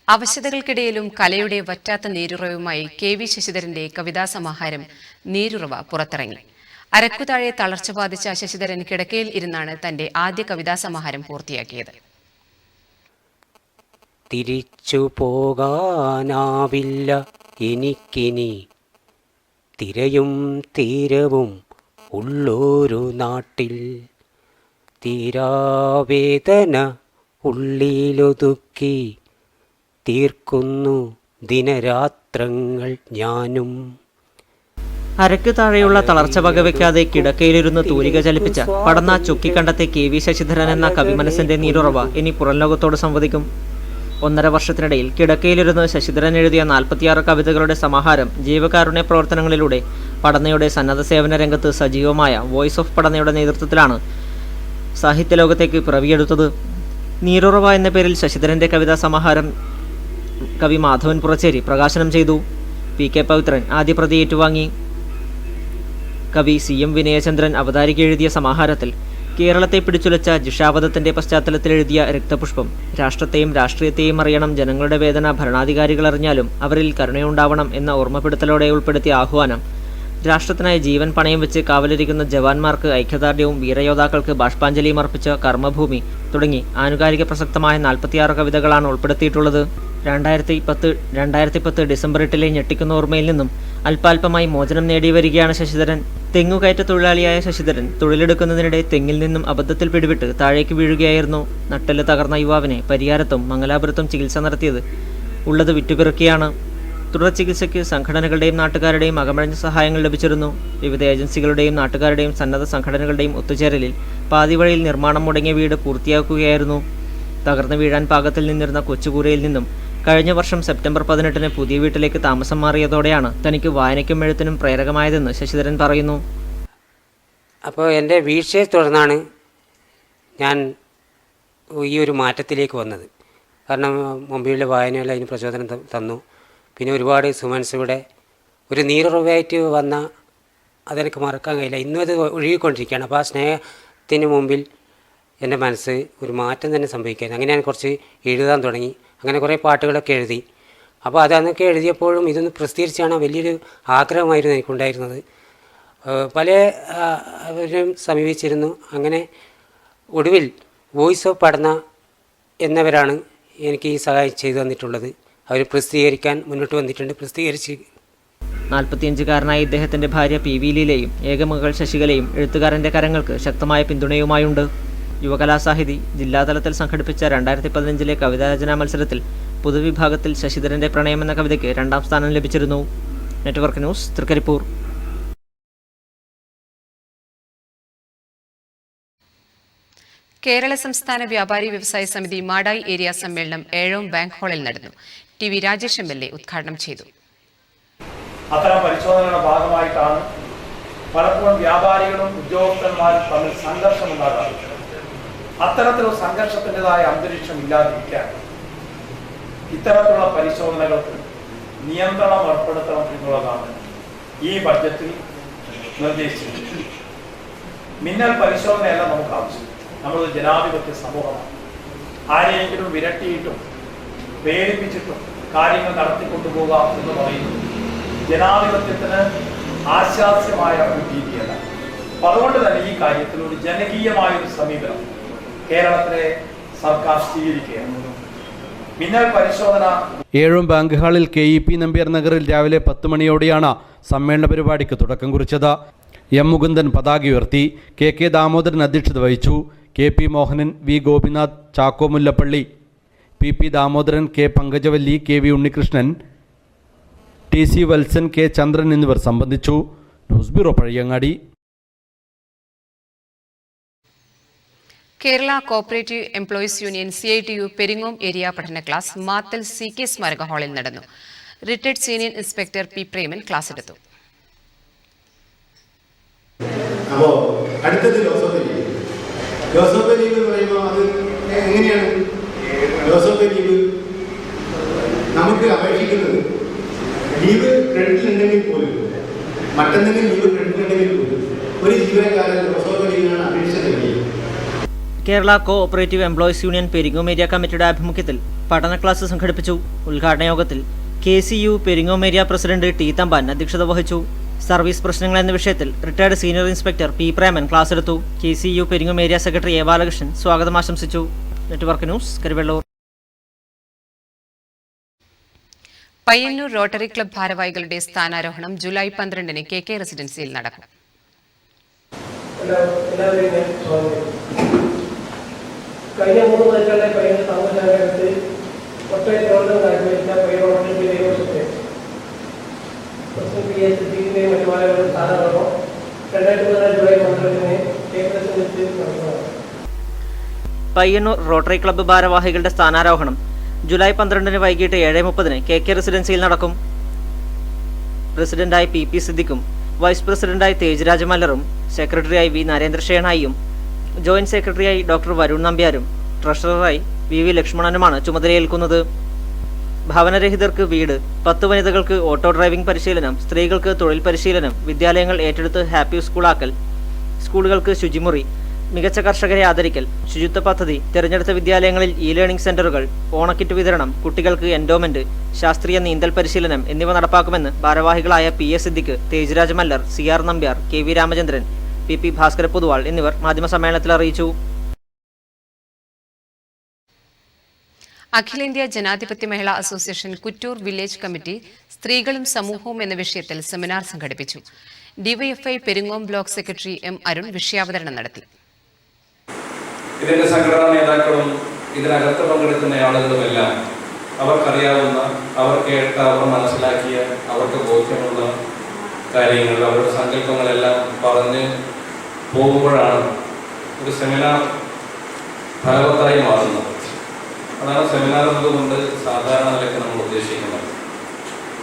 അവശതകൾക്കിടയിലും കലയുടെ വറ്റാത്ത നീരുറവുമായി KV ശശിധരന്റെ കവിതാ സമാഹാരം നീരുറവ പുറത്തിറങ്ങി. അരക്കുതാഴെ തളർച്ച ബാധിച്ച ശശിധരൻ കിടക്കയിൽ ഇരുന്നാണ് തന്റെ ആദ്യ കവിതാ സമാഹാരം പൂർത്തിയാക്കിയത്. തിരിച്ചു പോകാനാവില്ല എനിക്കിനി, തിരയും തീരവും ഉള്ളൊരു നാട്ടിൽ, തീരാവേദന ഉള്ളിലൊതുക്കി തീർക്കുന്നു ദിനരാത്രങ്ങൾ ഞാനും. അരയ്ക്ക് താഴെയുള്ള തളർച്ച വകവെക്കാതെ കിടക്കയിലിരുന്ന് തൂലിക ചലിപ്പിച്ച പടന്ന ചുക്കിക്കണ്ടത്തെ KV ശശിധരൻ എന്ന കവിമനസ്സിന്റെ നീരുറവ ഇനി പുറം ലോകത്തോട് സംവദിക്കും. 1.5 വർഷത്തിനിടയിൽ കിടക്കയിലിരുന്ന് ശശിധരൻ എഴുതിയ 46 കവിതകളുടെ സമാഹാരം ജീവകാരുണ്യ പ്രവർത്തനങ്ങളിലൂടെ പടന്നയുടെ സന്നദ്ധ സേവന രംഗത്ത് സജീവമായ വോയിസ് ഓഫ് പടന്നയുടെ നേതൃത്വത്തിലാണ് സാഹിത്യലോകത്തേക്ക് പിറവിയെടുത്തത്. നീരുറവ എന്ന പേരിൽ ശശിധരന്റെ കവിതാ സമാഹാരം കവി മാധവൻ പുറച്ചേരി പ്രകാശനം ചെയ്തു. PK പവിത്രൻ ആദ്യ പ്രതി ഏറ്റുവാങ്ങി. കവി CM വിനയചന്ദ്രൻ അവതാരിക എഴുതിയ സമാഹാരത്തിൽ കേരളത്തെ പിടിച്ചുലച്ച ജിഷാവധത്തിന്റെ പശ്ചാത്തലത്തിൽ എഴുതിയ രക്തപുഷ്പം, രാഷ്ട്രത്തെയും രാഷ്ട്രീയത്തെയും അറിയണം, ജനങ്ങളുടെ വേദന ഭരണാധികാരികൾ അറിഞ്ഞാലും അവരിൽ കരുണയുണ്ടാവണം എന്ന ഓർമ്മപ്പെടുത്തലോടെ ഉൾപ്പെടുത്തിയ ആഹ്വാനം, രാഷ്ട്രത്തിനായി ജീവൻ പണയം വെച്ച് കാവലിരിക്കുന്ന ജവാന്മാർക്ക് ഐക്യദാർഢ്യവും വീരയോദ്ധാക്കൾക്ക് ബാഷ്പാഞ്ജലിയും അർപ്പിച്ച കർമ്മഭൂമി തുടങ്ങി ആനുകാലിക പ്രസക്തമായ 46 കവിതകളാണ് ഉൾപ്പെടുത്തിയിട്ടുള്ളത്. 2010 ഡിസംബർ 8 ഞെട്ടിക്കുന്ന ഓർമ്മയിൽ നിന്നും അല്പാൽപമായി മോചനം നേടി വരികയാണ് ശശിധരൻ. തെങ്ങുകയറ്റ തൊഴിലാളിയായ ശശിധരൻ തൊഴിലെടുക്കുന്നതിനിടെ തെങ്ങിൽ നിന്നും അബദ്ധത്തിൽ പിടിവിട്ട് താഴേക്ക് വീഴുകയായിരുന്നു. നട്ടെല്ല് തകർന്ന യുവാവിനെ പരിയാരത്തും മംഗലാപുരത്തും ചികിത്സ നടത്തിയത് ഉള്ളത് വിറ്റുപിറക്കിയാണ്. തുടർ ചികിത്സയ്ക്ക് സംഘടനകളുടെയും നാട്ടുകാരുടെയും അകമഴിഞ്ഞ സഹായങ്ങൾ ലഭിച്ചിരുന്നു. വിവിധ ഏജൻസികളുടെയും നാട്ടുകാരുടെയും സന്നദ്ധ സംഘടനകളുടെയും ഒത്തുചേരലിൽ പാതി വഴിയിൽ നിർമ്മാണം മുടങ്ങിയ വീട് പൂർത്തിയാക്കുകയായിരുന്നു. തകർന്നു വീഴാൻ പാകത്തിൽ നിന്നിരുന്ന കൊച്ചുകൂരയിൽ നിന്നും കഴിഞ്ഞ വർഷം സെപ്റ്റംബർ 18 പുതിയ വീട്ടിലേക്ക് താമസം മാറിയതോടെയാണ് തനിക്ക് വായനയ്ക്കും എഴുത്തിനും പ്രേരകമായതെന്ന് ശശിധരൻ പറയുന്നു. അപ്പോൾ എൻ്റെ വീഴ്ചയെ തുടർന്നാണ് ഞാൻ ഈ ഒരു മാറ്റത്തിലേക്ക് വന്നത്. കാരണം മുമ്പിലുള്ള വായനകൾ അതിന് പ്രചോദനം തന്നു. പിന്നെ ഒരുപാട് സുമൻസ് ഇവിടെ ഒരു നീരുറവായിട്ട് വന്ന അതെനിക്ക് മറക്കാൻ കഴിയില്ല. ഇന്നും അത് ഒഴുകിക്കൊണ്ടിരിക്കുകയാണ്. അപ്പോൾ ആ സ്നേഹത്തിന് മുമ്പിൽ എൻ്റെ മനസ്സ് ഒരു മാറ്റം തന്നെ സംഭവിക്കുകയായിരുന്നു. അങ്ങനെ ഞാൻ കുറച്ച് എഴുതാൻ തുടങ്ങി. അങ്ങനെ കുറേ പാട്ടുകളൊക്കെ എഴുതി. അപ്പോൾ അതൊക്കെ എഴുതിയപ്പോഴും ഇതൊന്ന് പ്രസിദ്ധീകരിച്ചാണ് വലിയൊരു ആഗ്രഹമായിരുന്നു എനിക്കുണ്ടായിരുന്നത്. പലരും സമീപിച്ചിരുന്നു. അങ്ങനെ ഒടുവിൽ വോയിസ് ഓഫ് പഠന എന്നവരാണ് എനിക്ക് ഈ സഹായം ചെയ്തു തന്നിട്ടുള്ളത്. അവർ പ്രസിദ്ധീകരിക്കാൻ മുന്നോട്ട് വന്നിട്ടുണ്ട്. പ്രസിദ്ധീകരിച്ച് 45-കാരനായ ഇദ്ദേഹത്തിന്റെ ഭാര്യ പി വി ലീലയും ഏകമകൾ ശശികലയും എഴുത്തുകാരന്റെ കരങ്ങൾക്ക് ശക്തമായ പിന്തുണയുമായുണ്ട്. യുവകലാസാഹിതി ജില്ലാതലത്തിൽ സംഘടിപ്പിച്ച 2015 കവിതാരചനാ മത്സരത്തിൽ പൊതുവിഭാഗത്തിൽ ശശിധരന്റെ പ്രണയം എന്ന കവിതയ്ക്ക് 2ാം സ്ഥാനം ലഭിച്ചിരുന്നു. Network news, Trikaripur. കേരള സംസ്ഥാന വ്യാപാരി വ്യവസായ സമിതി മാടായി ഏരിയ സമ്മേളനം ഏഴോം ബാങ്ക് ഹാളിൽ നടന്നു. ടി വി രാജേഷ് MLA ഉദ്ഘാടനം ചെയ്തു. അത്തരം പരിശോധനയുടെ ഭാഗമായിട്ടാണ് പലപ്പോഴും വ്യാപാരികളും ഉദ്യോഗസ്ഥന്മാരും തമ്മിൽ സംഘർഷമുണ്ടാകാറുണ്ട്. അത്തരത്തിലുള്ള സംഘർഷത്തിൻ്റെതായ അന്തരീക്ഷം ഇല്ലാതിരിക്കാൻ ഇത്തരത്തിലുള്ള പരിശോധനകൾക്ക് നിയന്ത്രണം ഏർപ്പെടുത്തണം എന്നുള്ളതാണ് ഈ ബഡ്ജറ്റിൽ നിർദ്ദേശിച്ചിട്ടുള്ളത്. മിന്നൽ പരിശോധനയല്ല നമുക്ക് ആവശ്യം. നമ്മളൊരു ജനാധിപത്യ സമൂഹമാണ്. ആരെയെങ്കിലും വിരട്ടിയിട്ടും പേടിപ്പിച്ചിട്ടും കാര്യങ്ങൾ നടത്തിക്കൊണ്ടുപോകുക എന്ന് പറയുന്നത് ജനാധിപത്യത്തിന് ആശാസ്യമായ ഒരു രീതിയല്ല. അപ്പം അതുകൊണ്ട് തന്നെ ഈ കാര്യത്തിൽ ഒരു ജനകീയമായൊരു സമീപനം കേരളത്തിലെ സർക്കാർ സ്വീകരിക്കുകയാണ്. മിന്നൽ പരിശോധന ഏഴോം ബാങ്ക് ഹാളിൽ KEP നമ്പ്യാർ നഗറിൽ രാവിലെ 10 മണിയോടെയാണ് സമ്മേളന പരിപാടിക്ക് തുടക്കം കുറിച്ചത്. M മുകുന്ദൻ പതാക ഉയർത്തി. KK ദാമോദരൻ അധ്യക്ഷത വഹിച്ചു. KP Mohanan, V Gopinath, Chacko Mullappally, PP Damodaran, K Pankajavalli, KV Unnikrishnan, TC Valsan, K ചന്ദ്രൻ എന്നിവർ സംബന്ധിച്ചു. News bureau, Pazhayangadi. Kerala cooperative employees union CITU Peringome area പഠന ക്ലാസ് മാത്തൽ CK സ്മാരക ഹാളിൽ നടന്നു. Retired senior inspector P Preman class എടുത്തു. അപ്പോൾ അടുത്തത് ജോസഫ് ലീവ് എന്ന് പറയുമ്പോൾ അത് എങ്ങനെയാണ്? ജോസഫ് ലീവ് നമുക്ക് അപേക്ഷിക്കുന്നത് ലീവ് ക്രെഡിറ്റിലുണ്ടെങ്കിൽ പോലും മറ്റെന്തെങ്കിലും ലീവ് ക്രെഡിറ്റിലുണ്ടെങ്കിൽ പോലും ഒരു ജീവനക്കാരൻ ജോസഫ് ലീവിനാണ് അപേക്ഷ നൽകിയത്. Kerala cooperative employees union Peringome area കമ്മിറ്റിയുടെ ആഭിമുഖ്യത്തിൽ പഠന ക്ലാസ് സംഘടിപ്പിച്ചു. ഉദ്ഘാടന യോഗത്തിൽ KCU Peringome area president T Thampan അധ്യക്ഷത വഹിച്ചു. സർവീസ് പ്രശ്നങ്ങൾ എന്ന വിഷയത്തിൽ retired senior inspector P Preman class എടുത്തു. KCU Peringome area secretary A Balakrishnan സ്വാഗതം ആശംസിച്ചു. Network news, Karuvallur. Payyanur rotary club ഭാരവാഹികളുടെ സ്ഥാനാരോഹണം ജൂലൈ 12-ന് KK റെസിഡൻസിയിൽ നടക്കും. കഴിഞ്ഞ 3 വർഷങ്ങളെ പയ്യന്നൂർ സാമൂഹ്യത്തിൽ ഒട്ടേറെ പ്രവർത്തനം കാഴ്ചവെച്ച പയ്യന്നൂർ വർഷത്തെ മറ്റുമാരുടെ സ്ഥാനാരോഹണം 2014 ജൂലൈ 12-ന് KK റെസിഡൻസിയിൽ നടക്കുന്നതാണ്. പയ്യന്നൂർ റോട്ടറി ക്ലബ്ബ് ഭാരവാഹികളുടെ സ്ഥാനാരോഹണം ജൂലൈ 12-ന് വൈകിട്ട് 7:30-ന് KK റെസിഡൻസിയിൽ നടക്കും. പ്രസിഡന്റായി PP സിദ്ദിഖും വൈസ് പ്രസിഡന്റായി തേജ്രാജ് മല്ലറും സെക്രട്ടറിയായി V നരേന്ദ്രശേണായിയും ജോയിന്റ് സെക്രട്ടറിയായി ഡോക്ടർ വരുൺ നമ്പ്യാരും ട്രഷററായി VV ലക്ഷ്മണനുമാണ് ചുമതലയേൽക്കുന്നത്. ഭവനരഹിതർക്ക് വീട്, 10 വനിതകൾക്ക് ഓട്ടോ ഡ്രൈവിംഗ് പരിശീലനം, സ്ത്രീകൾക്ക് തൊഴിൽ പരിശീലനം, വിദ്യാലയങ്ങൾ ഏറ്റെടുത്ത് ഹാപ്പി സ്കൂളാക്കൽ, സ്കൂളുകൾക്ക് ശുചിമുറി, മികച്ച കർഷകരെ ആദരിക്കൽ, ശുചിത്വ പദ്ധതി, തിരഞ്ഞെടുത്ത വിദ്യാലയങ്ങളിൽ ലേണിംഗ് സെന്ററുകൾ, ഓണക്കിറ്റ് വിതരണം, കുട്ടികൾക്ക് എൻഡോമെന്റ്, ശാസ്ത്രീയ നീന്തൽ പരിശീലനം എന്നിവ നടപ്പാക്കുമെന്ന് ഭാരവാഹികളായ PS Siddique, തേജ്രാജ് Mallar, CR Nambiar, KV Ramachandran, PP Bhaskara Poduval എന്നിവർ മാധ്യമസമ്മേളനത്തിൽ അറിയിച്ചു. അഖിലേന്ത്യാ ജനാധിപത്യ Mahila association Kuttur village committee സ്ത്രീകളും സമൂഹവും എന്ന വിഷയത്തിൽ സെമിനാർ സംഘടിപ്പിച്ചു. DYFI Peringome block secretary M Arun വിഷയാവതരണം നടത്തി. ഇതിന്റെ സംഘടനാ നേതാക്കളും ഇതിനകത്ത് പങ്കെടുക്കുന്ന ആളുകളുമെല്ലാം അവർക്കറിയാവുന്ന, അവർ കേട്ട, അവർ മനസ്സിലാക്കിയ, അവർക്ക് ബോധ്യമുള്ള കാര്യങ്ങൾ, അവരുടെ സങ്കല്പങ്ങളെല്ലാം പറഞ്ഞ് പോകുമ്പോഴാണ് ഒരു സെമിനാർ ഫലവത്തായി മാറുന്നത്. അതാണ് സെമിനാർ എന്നതുകൊണ്ട് സാധാരണ നിലയ്ക്ക് നമ്മൾ ഉദ്ദേശിക്കുന്നത്.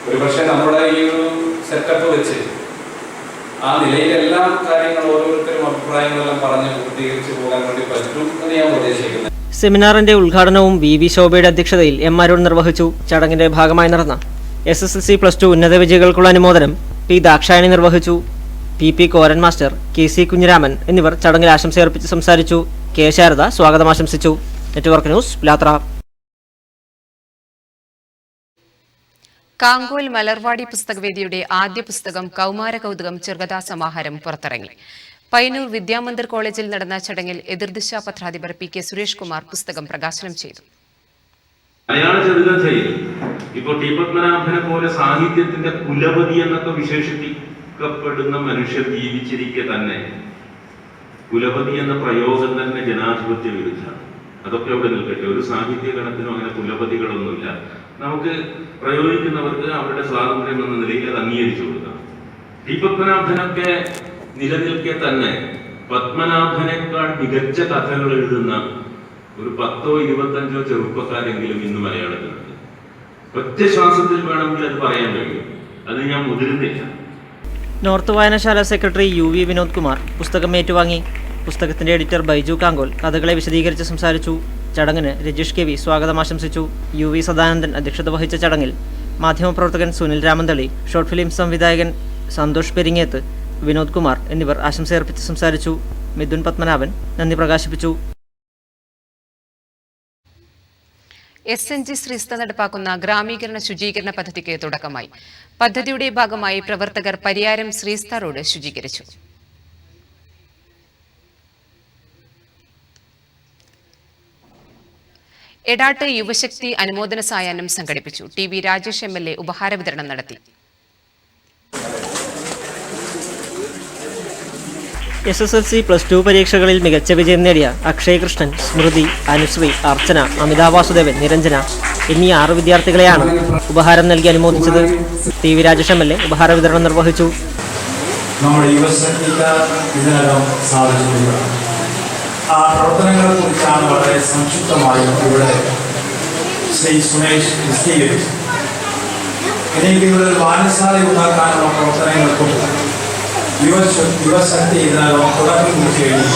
ഒരുപക്ഷെ നമ്മുടെ ഈ ഒരു സെറ്റപ്പ് വെച്ച് ആ നിലയിലെല്ലാം കാര്യങ്ങൾ ഓരോരുത്തരും അഭിപ്രായങ്ങളെല്ലാം പറഞ്ഞ് പൂർത്തീകരിച്ച് പോകാൻ വേണ്ടി പറ്റും എന്ന് ഞാൻ ഉദ്ദേശിക്കുന്നത്. സെമിനാറിന്റെ ഉദ്ഘാടനവും VV ശോഭയുടെ അധ്യക്ഷതയിൽ M അരുൺ നിർവഹിച്ചു. ചടങ്ങിന്റെ ഭാഗമായി നടന്ന SSLC+2 ഉന്നത വിജയികൾക്കുള്ള അനുമോദനം P ദാക്ഷായണി നിർവഹിച്ചു. P Koran master, KC Kunhiraman എന്നിവർ ചടങ്ങിൽ ആശംസയർപ്പിച്ച് സംസാരിച്ചു. കെ ശാരദ സ്വാഗതം ആശംസിച്ചു. Network news Pilathara. കാങ്കോൽ മലർവാടി പുസ്തകവേദിയുടെ ആദ്യ പുസ്തകം കൗമാര കൗതുകം ചെറുകഥാ സമാഹാരം പുറത്തിറങ്ങി. പയ്യന്നൂർ വിദ്യാമന്ദിർ കോളേജിൽ നടന്ന ചടങ്ങിൽ എതിർദിശ പത്രാധിപർ PK സുരേഷ് കുമാർ പുസ്തകം പ്രകാശനം ചെയ്തു. മലയാള ചെറുകഥയിൽ ഇപ്പോൾ ടി പത്മനാഭനെ പോലെ സാഹിത്യത്തിന്റെ കുലപതി എന്നൊക്കെ വിശേഷിപ്പിക്കപ്പെടുന്ന മനുഷ്യർ ജീവിച്ചിരിക്കെ തന്നെ കുലപതി എന്ന പ്രയോഗം തന്നെ ജനാധിപത്യ വിരുദ്ധമാണ്. അതൊക്കെ അവിടെ നിൽക്കട്ടെ. ഒരു സാഹിത്യ ഗണത്തിനും അങ്ങനെ കുലപതികളൊന്നുമില്ല. നമുക്ക് പ്രയോഗിക്കുന്നവർക്ക് അവരുടെ സ്വാതന്ത്ര്യം എന്ന നിലയിൽ അത് അംഗീകരിച്ചു കൊടുക്കാം. ടി പത്മനാഭനൊക്കെ നിലനിൽക്കെ തന്നെ പത്മനാഭനേക്കാൾ മികച്ച കഥകൾ എഴുതുന്ന ഒരു 10 or 25 ചെറുപ്പക്കാരെങ്കിലും ഇന്ന് മലയാളത്തിലുണ്ട്. ഒറ്റ ശ്വാസത്തിൽ വേണമെങ്കിൽ അത് പറയാൻ കഴിയും. അത് ഞാൻ മുതിരുന്നില്ല. നോർത്ത് വായനശാല സെക്രട്ടറി UV വിനോദ് കുമാർ പുസ്തകം ഏറ്റുവാങ്ങി. പുസ്തകത്തിന്റെ എഡിറ്റർ ബൈജു കാങ്കോൽ കഥകളെ വിശദീകരിച്ച് സംസാരിച്ചു. ചടങ്ങിന് രജീഷ് KV സ്വാഗതം ആശംസിച്ചു. UV സദാനന്ദൻ അധ്യക്ഷത വഹിച്ച ചടങ്ങിൽ മാധ്യമപ്രവർത്തകൻ സുനിൽ രാമന്തളി, ഷോർട്ട് ഫിലിം സംവിധായകൻ സന്തോഷ് പെരിങ്ങേത്ത്, വിനോദ് കുമാർ എന്നിവർ ആശംസയർപ്പിച്ച് സംസാരിച്ചു. മിഥുൻ പത്മനാഭൻ നന്ദി പ്രകാശിപ്പിച്ചു. SNG ശ്രീസ്ത നടപ്പാക്കുന്ന ഗ്രാമീകരണ ശുചീകരണ പദ്ധതിക്ക് തുടക്കമായി. പദ്ധതിയുടെ ഭാഗമായി പ്രവർത്തകർ പരിയാരം ശ്രീസ്ത റോഡ് ശുചീകരിച്ചു. എടാട്ട് യുവശക്തി അനുമോദന സായാഹ്നം സംഘടിപ്പിച്ചു. TV രാജേഷ് MLA ഉപഹാര വിതരണം നടത്തി. SSLC +2 പരീക്ഷകളിൽ മികച്ച വിജയം നേടിയ അക്ഷയ് കൃഷ്ണൻ, സ്മൃതി, അനുശ്രീ, അർച്ചന, അമിതാ വാസുദേവൻ, നിരഞ്ജന എന്നീ 6 വിദ്യാർത്ഥികളെയാണ് ഉപഹാരം നൽകി അനുമോദിച്ചത്. TV രാജേഷ് MLA ഉപഹാര വിതരണം നിർവഹിച്ചു. നമ്മുടെ യുവശക്തിക്ക് ഇതിനകം സാധിച്ചിട്ടുണ്ട്. ആ പ്രവർത്തനങ്ങളെ കുറിച്ചാണ് വളരെ സംക്ഷിപ്തമായി ഇവിടെ ശ്രീ സുമേഷ് വിശദീകരിച്ചു. എനിക്ക് ഇവിടെ വായനശാല ഉണ്ടാക്കാനുള്ള പ്രവർത്തനങ്ങൾക്കും യുവശക്തി ഇതിനകം തുടക്കം കുറിച്ച് കഴിഞ്ഞു.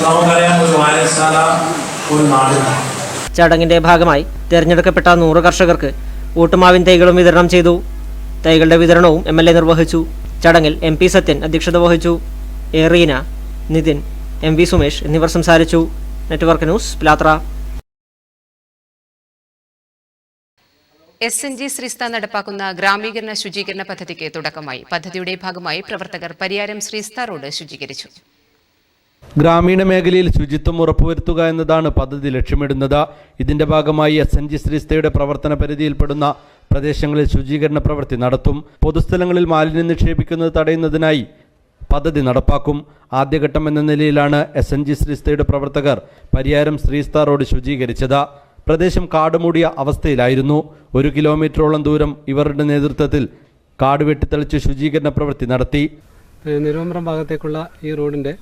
നമുക്കറിയാം, ഒരു വായനശാല ഒരു നാടിനാണ്. ചടങ്ങിന്റെ ഭാഗമായി തിരഞ്ഞെടുക്കപ്പെട്ട 100 കർഷകർക്ക് ഊട്ടുമാവിൻ തൈകളും വിതരണം ചെയ്തു. തൈകളുടെ വിതരണവും MLA നിർവഹിച്ചു. ചടങ്ങിൽ MP സത്യൻ അധ്യക്ഷത വഹിച്ചു. A റീന, നിതിൻ, MV സുമേഷ് എന്നിവർ സംസാരിച്ചു. Network news Pilathara. SNG ശ്രീസ്ത നടപ്പാക്കുന്ന ഗ്രാമീകരണ ശുചീകരണ പദ്ധതിക്ക് തുടക്കമായി. പദ്ധതിയുടെ ഭാഗമായി പ്രവർത്തകർ പരിയാരം ശ്രീസ്ത റോഡ് ശുചീകരിച്ചു. ഗ്രാമീണ മേഖലയിൽ ശുചിത്വം ഉറപ്പുവരുത്തുക എന്നതാണ് പദ്ധതി ലക്ഷ്യമിടുന്നത്. ഇതിന്റെ ഭാഗമായി SNG ശ്രീസ്തയുടെ പ്രവർത്തന പരിധിയിൽപ്പെടുന്ന പ്രദേശങ്ങളിൽ ശുചീകരണ പ്രവൃത്തി നടത്തും. പൊതുസ്ഥലങ്ങളിൽ മാലിന്യം നിക്ഷേപിക്കുന്നത് തടയുന്നതിനായി പദ്ധതി നടപ്പാക്കും. ആദ്യഘട്ടം എന്ന നിലയിലാണ് SNG ശ്രീസ്തയുടെ പ്രവർത്തകർ പരിയാരം ശ്രീസ്ത റോഡ് ശുചീകരിച്ചത്. പ്രദേശം കാടുമൂടിയ അവസ്ഥയിലായിരുന്നു. 1 കിലോമീറ്ററോളം ദൂരം ഇവരുടെ നേതൃത്വത്തിൽ കാട് വെട്ടിത്തെളിച്ച് ശുചീകരണ പ്രവൃത്തി നടത്തി. നിരുവമ്പ്രം ഭാഗത്തേക്കുള്ള ഈ റോഡിൻ്റെ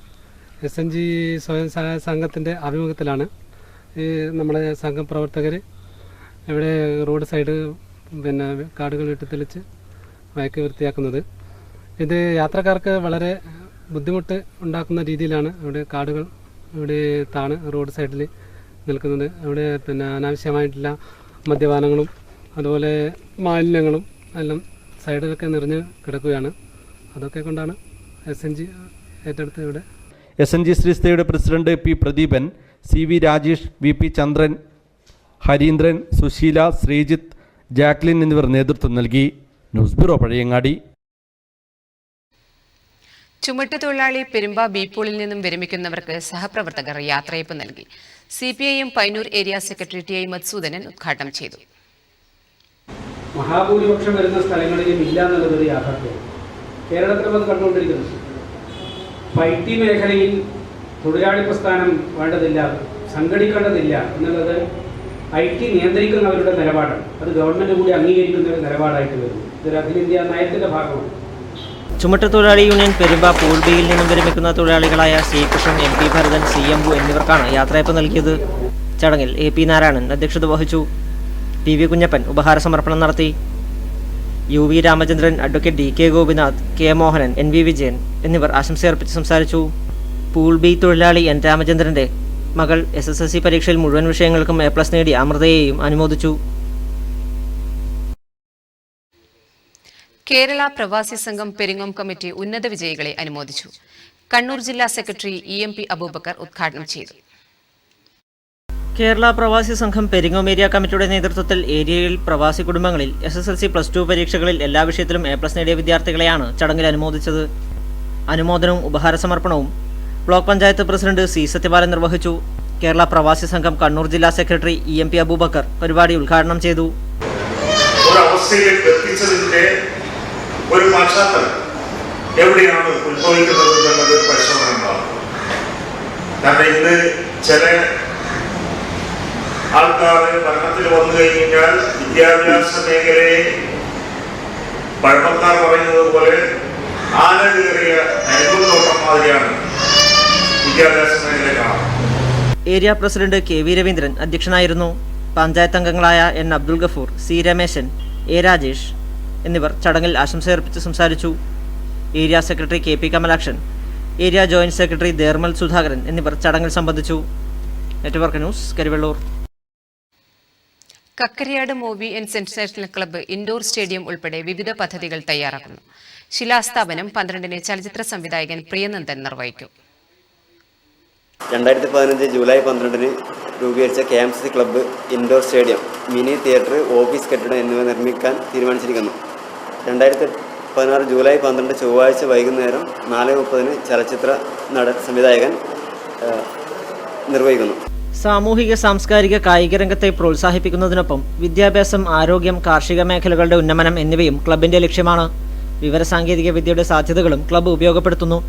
SNG സ്വയം സഹായ സംഘത്തിൻ്റെ ആഭിമുഖ്യത്തിലാണ് ഈ നമ്മുടെ സംഘം പ്രവർത്തകർ ഇവിടെ റോഡ് സൈഡ് കാടുകൾ വെട്ടിത്തെളിച്ച് വയക്ക് വൃത്തിയാക്കുന്നത്. ഇത് യാത്രക്കാർക്ക് വളരെ ബുദ്ധിമുട്ട് ഉണ്ടാക്കുന്ന രീതിയിലാണ് ഇവിടെ കാടുകൾ ഇവിടെ താണ് റോഡ് സൈഡിൽ നിൽക്കുന്നത്. അവിടെ അനാവശ്യമായിട്ടുള്ള മദ്യപാനങ്ങളും അതുപോലെ മാലിന്യങ്ങളും എല്ലാം സൈഡിലൊക്കെ നിറഞ്ഞ് കിടക്കുകയാണ്. അതൊക്കെ കൊണ്ടാണ് SNG ഏറ്റെടുത്ത് ഇവിടെ. SNG ശ്രീസ്തയുടെ president P Pradeepan, CV Rajesh, VP Chandran, Harindran, Susheela, Sreejith, Jacqueline എന്നിവർ നേതൃത്വം നൽകി. News bureau Pazhayangadi. ചുമട്ടുതൊഴിലാളി പെരുമ്പ ബീപ്പൂളിൽ നിന്നും വിരമിക്കുന്നവർക്ക് സഹപ്രവർത്തകർ യാത്രയപ്പ് നൽകി. CPIM Payyanur area secretary TI Madhusoodanan ഉദ്ഘാടനം ചെയ്തു. മഹാഭൂരിപക്ഷം വരുന്ന സ്ഥലങ്ങളിലും ഇല്ല എന്നുള്ളത് യാഥാർത്ഥ്യമാണ്. കേരളത്തിലും അത് കണ്ടുകൊണ്ടിരിക്കുന്നത്. IT മേഖലയിൽ തൊഴിലാളി പ്രസ്ഥാനം വേണ്ടതില്ല, സംഘടിക്കേണ്ടതില്ല എന്നുള്ളത് IT നിയന്ത്രിക്കുന്നവരുടെ നിലപാടാണ്. അത് ഗവൺമെൻറ് കൂടി അംഗീകരിക്കുന്ന ഒരു നിലപാടായിട്ട് വരുന്നു. ഇതൊരു അഖിലേന്ത്യാ നയത്തിൻ്റെ ഭാഗമാണ്. ചുമട്ടുതൊഴിലാളി യൂണിയൻ പെരുമ്പ പൂൾ ബിയിൽ നിന്നും വിരമിക്കുന്ന തൊഴിലാളികളായ C Krishnan, MP Bharathan, C അമ്പു എന്നിവർക്കാണ് യാത്രയപ്പ് നൽകിയത്. ചടങ്ങിൽ AP നാരായണൻ അധ്യക്ഷത വഹിച്ചു. PV കുഞ്ഞപ്പൻ ഉപഹാര സമർപ്പണം നടത്തി. UV Ramachandran, advocate DK Gopinath, K Mohanan, NV Vijayan എന്നിവർ ആശംസയർപ്പിച്ച് സംസാരിച്ചു. പൂൾ ബി തൊഴിലാളി N രാമചന്ദ്രന്റെ മകൾ SSLC പരീക്ഷയിൽ മുഴുവൻ വിഷയങ്ങൾക്കും A+ നേടിയ അമൃതയെയും അനുമോദിച്ചു. കേരള പ്രവാസി സംഘം പെരിങ്ങോം കമ്മിറ്റി ഉന്നത വിജയികളെ അനുമോദിച്ചു. കണ്ണൂർ ജില്ലാ സെക്രട്ടറി EMP അബൂബക്കർ ഉദ്ഘാടനം ചെയ്തു. കേരള പ്രവാസി സംഘം പെരിങ്ങോം ഏരിയ കമ്മിറ്റിയുടെ നേതൃത്വത്തിൽ ഏരിയയിൽ പ്രവാസി കുടുംബങ്ങളിൽ SSLC +2 പരീക്ഷകളിൽ എല്ലാ വിഷയത്തിലും A+ നേടിയ വിദ്യാർത്ഥികളെയാണ് ചടങ്ങിൽ അനുമോദിച്ചത്. അനുമോദനവും ഉപഹാരസമർപ്പണവും block panchayat president C. Sathyapalan നിർവഹിച്ചു. കേരള പ്രവാസി സംഘം കണ്ണൂർ ജില്ലാ സെക്രട്ടറി EMP അബൂബക്കർ പരിപാടി ഉദ്ഘാടനം ചെയ്തു. ഒരു പശ്ചാത്തലം എവിടെയാണ് ഉത്ഭവിക്കുന്നത് എന്നത് പരിശോധന ഉണ്ടാവും. കാരണം ഇന്ന് ചില ആൾക്കാർ ഭരണത്തിൽ വന്നു കഴിഞ്ഞാൽ വിദ്യാഭ്യാസ മേഖലയെ പഴമക്കാർ പറയുന്നത് പോലെ ആന കയറിയ അരികുന്നോട്ടം മാതിരിയാണ് വിദ്യാഭ്യാസ മേഖല കാണാം. ഏരിയ പ്രസിഡന്റ് KV രവീന്ദ്രൻ അധ്യക്ഷനായിരുന്നു. പഞ്ചായത്ത് അംഗങ്ങളായ N. Abdul Gafoor, C. Rameshan, A. Rajesh എന്നിവർ ചടങ്ങിൽ ആശംസയർപ്പിച്ച് സംസാരിച്ചു. Area secretary KP Kamalakshan, area joint secretary Dermal Sudhakaran എന്നിവർ ചടങ്ങിൽ സംബന്ധിച്ചു. Network news, Karivellur. Kakkarayad movie and sensational club indoor stadium ഉൾപ്പെടെ വിവിധ പദ്ധതികൾ തയ്യാറാക്കുന്നു. ശിലാസ്ഥാപനം 12-ന് ചലച്ചിത്ര സംവിധായകൻ പ്രിയനന്ദൻ നിർവഹിക്കും. 2015 ജൂലൈ 12-ന് രൂപീകരിച്ച KMCC club indoor stadium, mini theatre, office കെട്ടിടം എന്നിവ നിർമ്മിക്കാൻ തീരുമാനിച്ചിരിക്കുന്നു. 2016 ജൂലൈ 12 ചൊവ്വാഴ്ച വൈകുന്നേരം 4:30-ന് ചലച്ചിത്ര സംവിധായകൻ നിർവഹിക്കുന്നു. സാമൂഹിക, സാംസ്കാരിക, കായിക രംഗത്തെ പ്രോത്സാഹിപ്പിക്കുന്നതിനൊപ്പം വിദ്യാഭ്യാസം, ആരോഗ്യം, കാർഷിക മേഖലകളുടെ ഉന്നമനം എന്നിവയും ക്ലബിന്റെ ലക്ഷ്യമാണ്. വിവരസാങ്കേതിക വിദ്യയുടെ സാധ്യതകളും ക്ലബ്ബ് ഉപയോഗപ്പെടുത്തുന്നു.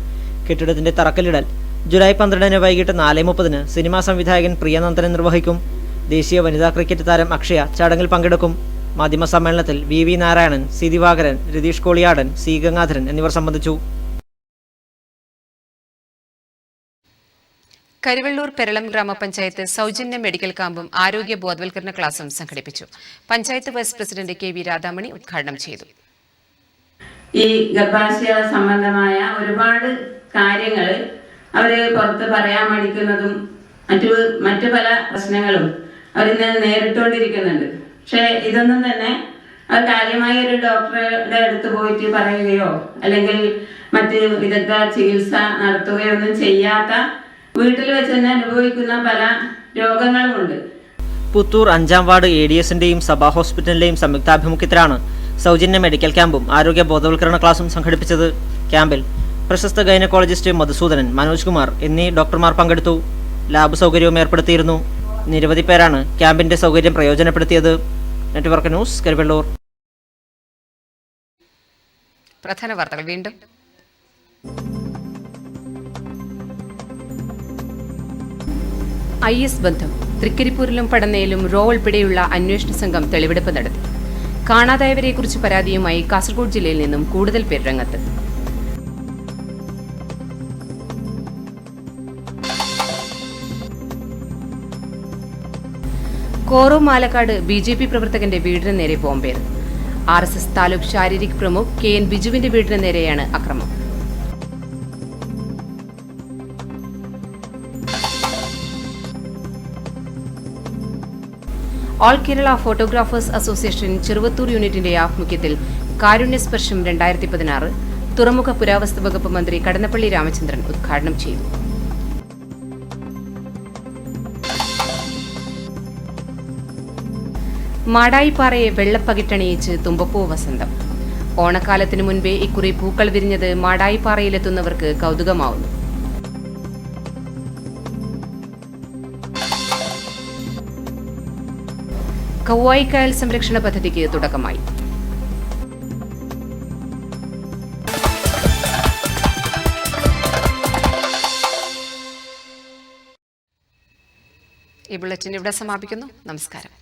കെട്ടിടത്തിന്റെ തറക്കല്ലിടൽ ജൂലൈ 12-ന് വൈകിട്ട് 4:30-ന് സിനിമാ സംവിധായകൻ പ്രിയനന്ദൻ നിർവഹിക്കും. ദേശീയ വനിതാ ക്രിക്കറ്റ് താരം അക്ഷയ ചടങ്ങിൽ പങ്കെടുക്കും. മാധ്യമ സമ്മേളനത്തിൽ VV Narayanan, C. Divakaran, Ratheesh Koliyadan, C. Gangadharan എന്നിവർ സംബന്ധിച്ചു. കരിവെള്ളൂർ പെരളം ഗ്രാമപഞ്ചായത്ത് സൗജന്യ മെഡിക്കൽ ക്യാമ്പും ആരോഗ്യ ബോധവൽക്കരണ ക്ലാസും സംഘടിപ്പിച്ചു. Panchayat vice president KV Radhamani ഉദ്ഘാടനം ചെയ്തു. ഈ ഗർഭാശയ സംബന്ധമായ ഒരുപാട് കാര്യങ്ങൾ അവർ പുറത്ത് പറയാൻ മടിക്കുന്നതും മറ്റു പല പ്രശ്നങ്ങളും അവരിന്ന് നേരിട്ടുകൊണ്ടിരിക്കുന്നുണ്ട്. പക്ഷേ ഇതൊന്നും തന്നെ അത് കാര്യമായ ഒരു ഡോക്ടറുടെ അടുത്ത് പോയിട്ട് പറയുകയോ അല്ലെങ്കിൽ മറ്റ് വിദഗ്ധ ചികിത്സ നടത്തുകയോ ഒന്നും ചെയ്യാത്ത വീട്ടിൽ വെച്ച് തന്നെ അനുഭവിക്കുന്ന പല രോഗങ്ങളുമുണ്ട്. പുത്തൂർ 5-ാം വാർഡ് ADS-ന്റെയും സഭാ ഹോസ്പിറ്റലിന്റെയും സംയുക്താഭിമുഖ്യത്തിലാണ് സൗജന്യ മെഡിക്കൽ ക്യാമ്പും ആരോഗ്യ ബോധവൽക്കരണ ക്ലാസും സംഘടിപ്പിച്ചത്. ക്യാമ്പിൽ പ്രശസ്ത ഗൈനക്കോളജിസ്റ്റ് മധുസൂദനൻ, മനോജ് കുമാർ എന്നീ ഡോക്ടർമാർ പങ്കെടുത്തു. ലാബ് സൗകര്യവും ഏർപ്പെടുത്തിയിരുന്നു. നിരവധി പേരാണ് ക്യാമ്പിന്റെ സൗകര്യം പ്രയോജനപ്പെടുത്തിയത്. Network news, Karivellur. പ്രധാന വാർത്തകൾ വീണ്ടും. IS ബന്ധം തൃക്കരിപ്പൂരിലും പടന്നയിലും റോ ഉൾപ്പെടെയുള്ള അന്വേഷണ സംഘം തെളിവെടുപ്പ് നടത്തി. കാണാതായവരെക്കുറിച്ച് പരാതിയുമായി കാസർഗോഡ് ജില്ലയിൽ നിന്നും കൂടുതൽ പേർ രംഗത്ത്. കോറോ മാലക്കാട് BJP പ്രവർത്തകന്റെ വീടിന് നേരെ ബോംബേർ. RSS താലൂക്ക് ശാരീരിക് പ്രമുഖ് KN ബിജുവിന്റെ വീടിന് നേരെയാണ് അക്രമം. All Kerala photographers association Cheruvathur യൂണിറ്റിന്റെ ആഭിമുഖ്യത്തിൽ കാരുണ്യസ്പർശം 2016 തുറമുഖ പുരാവസ്തു വകുപ്പ് മന്ത്രി കടന്നപ്പള്ളി രാമചന്ദ്രൻ ഉദ്ഘാടനം ചെയ്തു. മാടായിപ്പാറയെ വെള്ളപ്പകിട്ടണിയിച്ച് തുമ്പപ്പൂ വസന്തം. ഓണക്കാലത്തിനു മുൻപേ ഇക്കുറി പൂക്കൾ വിരിഞ്ഞത് മാടായിപ്പാറയിലെത്തുന്നവർക്ക് കൗതുകമാവുന്നു. കൗവായിക്കായൽ സംരക്ഷണ പദ്ധതിക്ക് തുടക്കമായി. ഈ ബുള്ളറ്റിൻ ഇവിടെ സമാപിക്കുന്നു. നമസ്കാരം.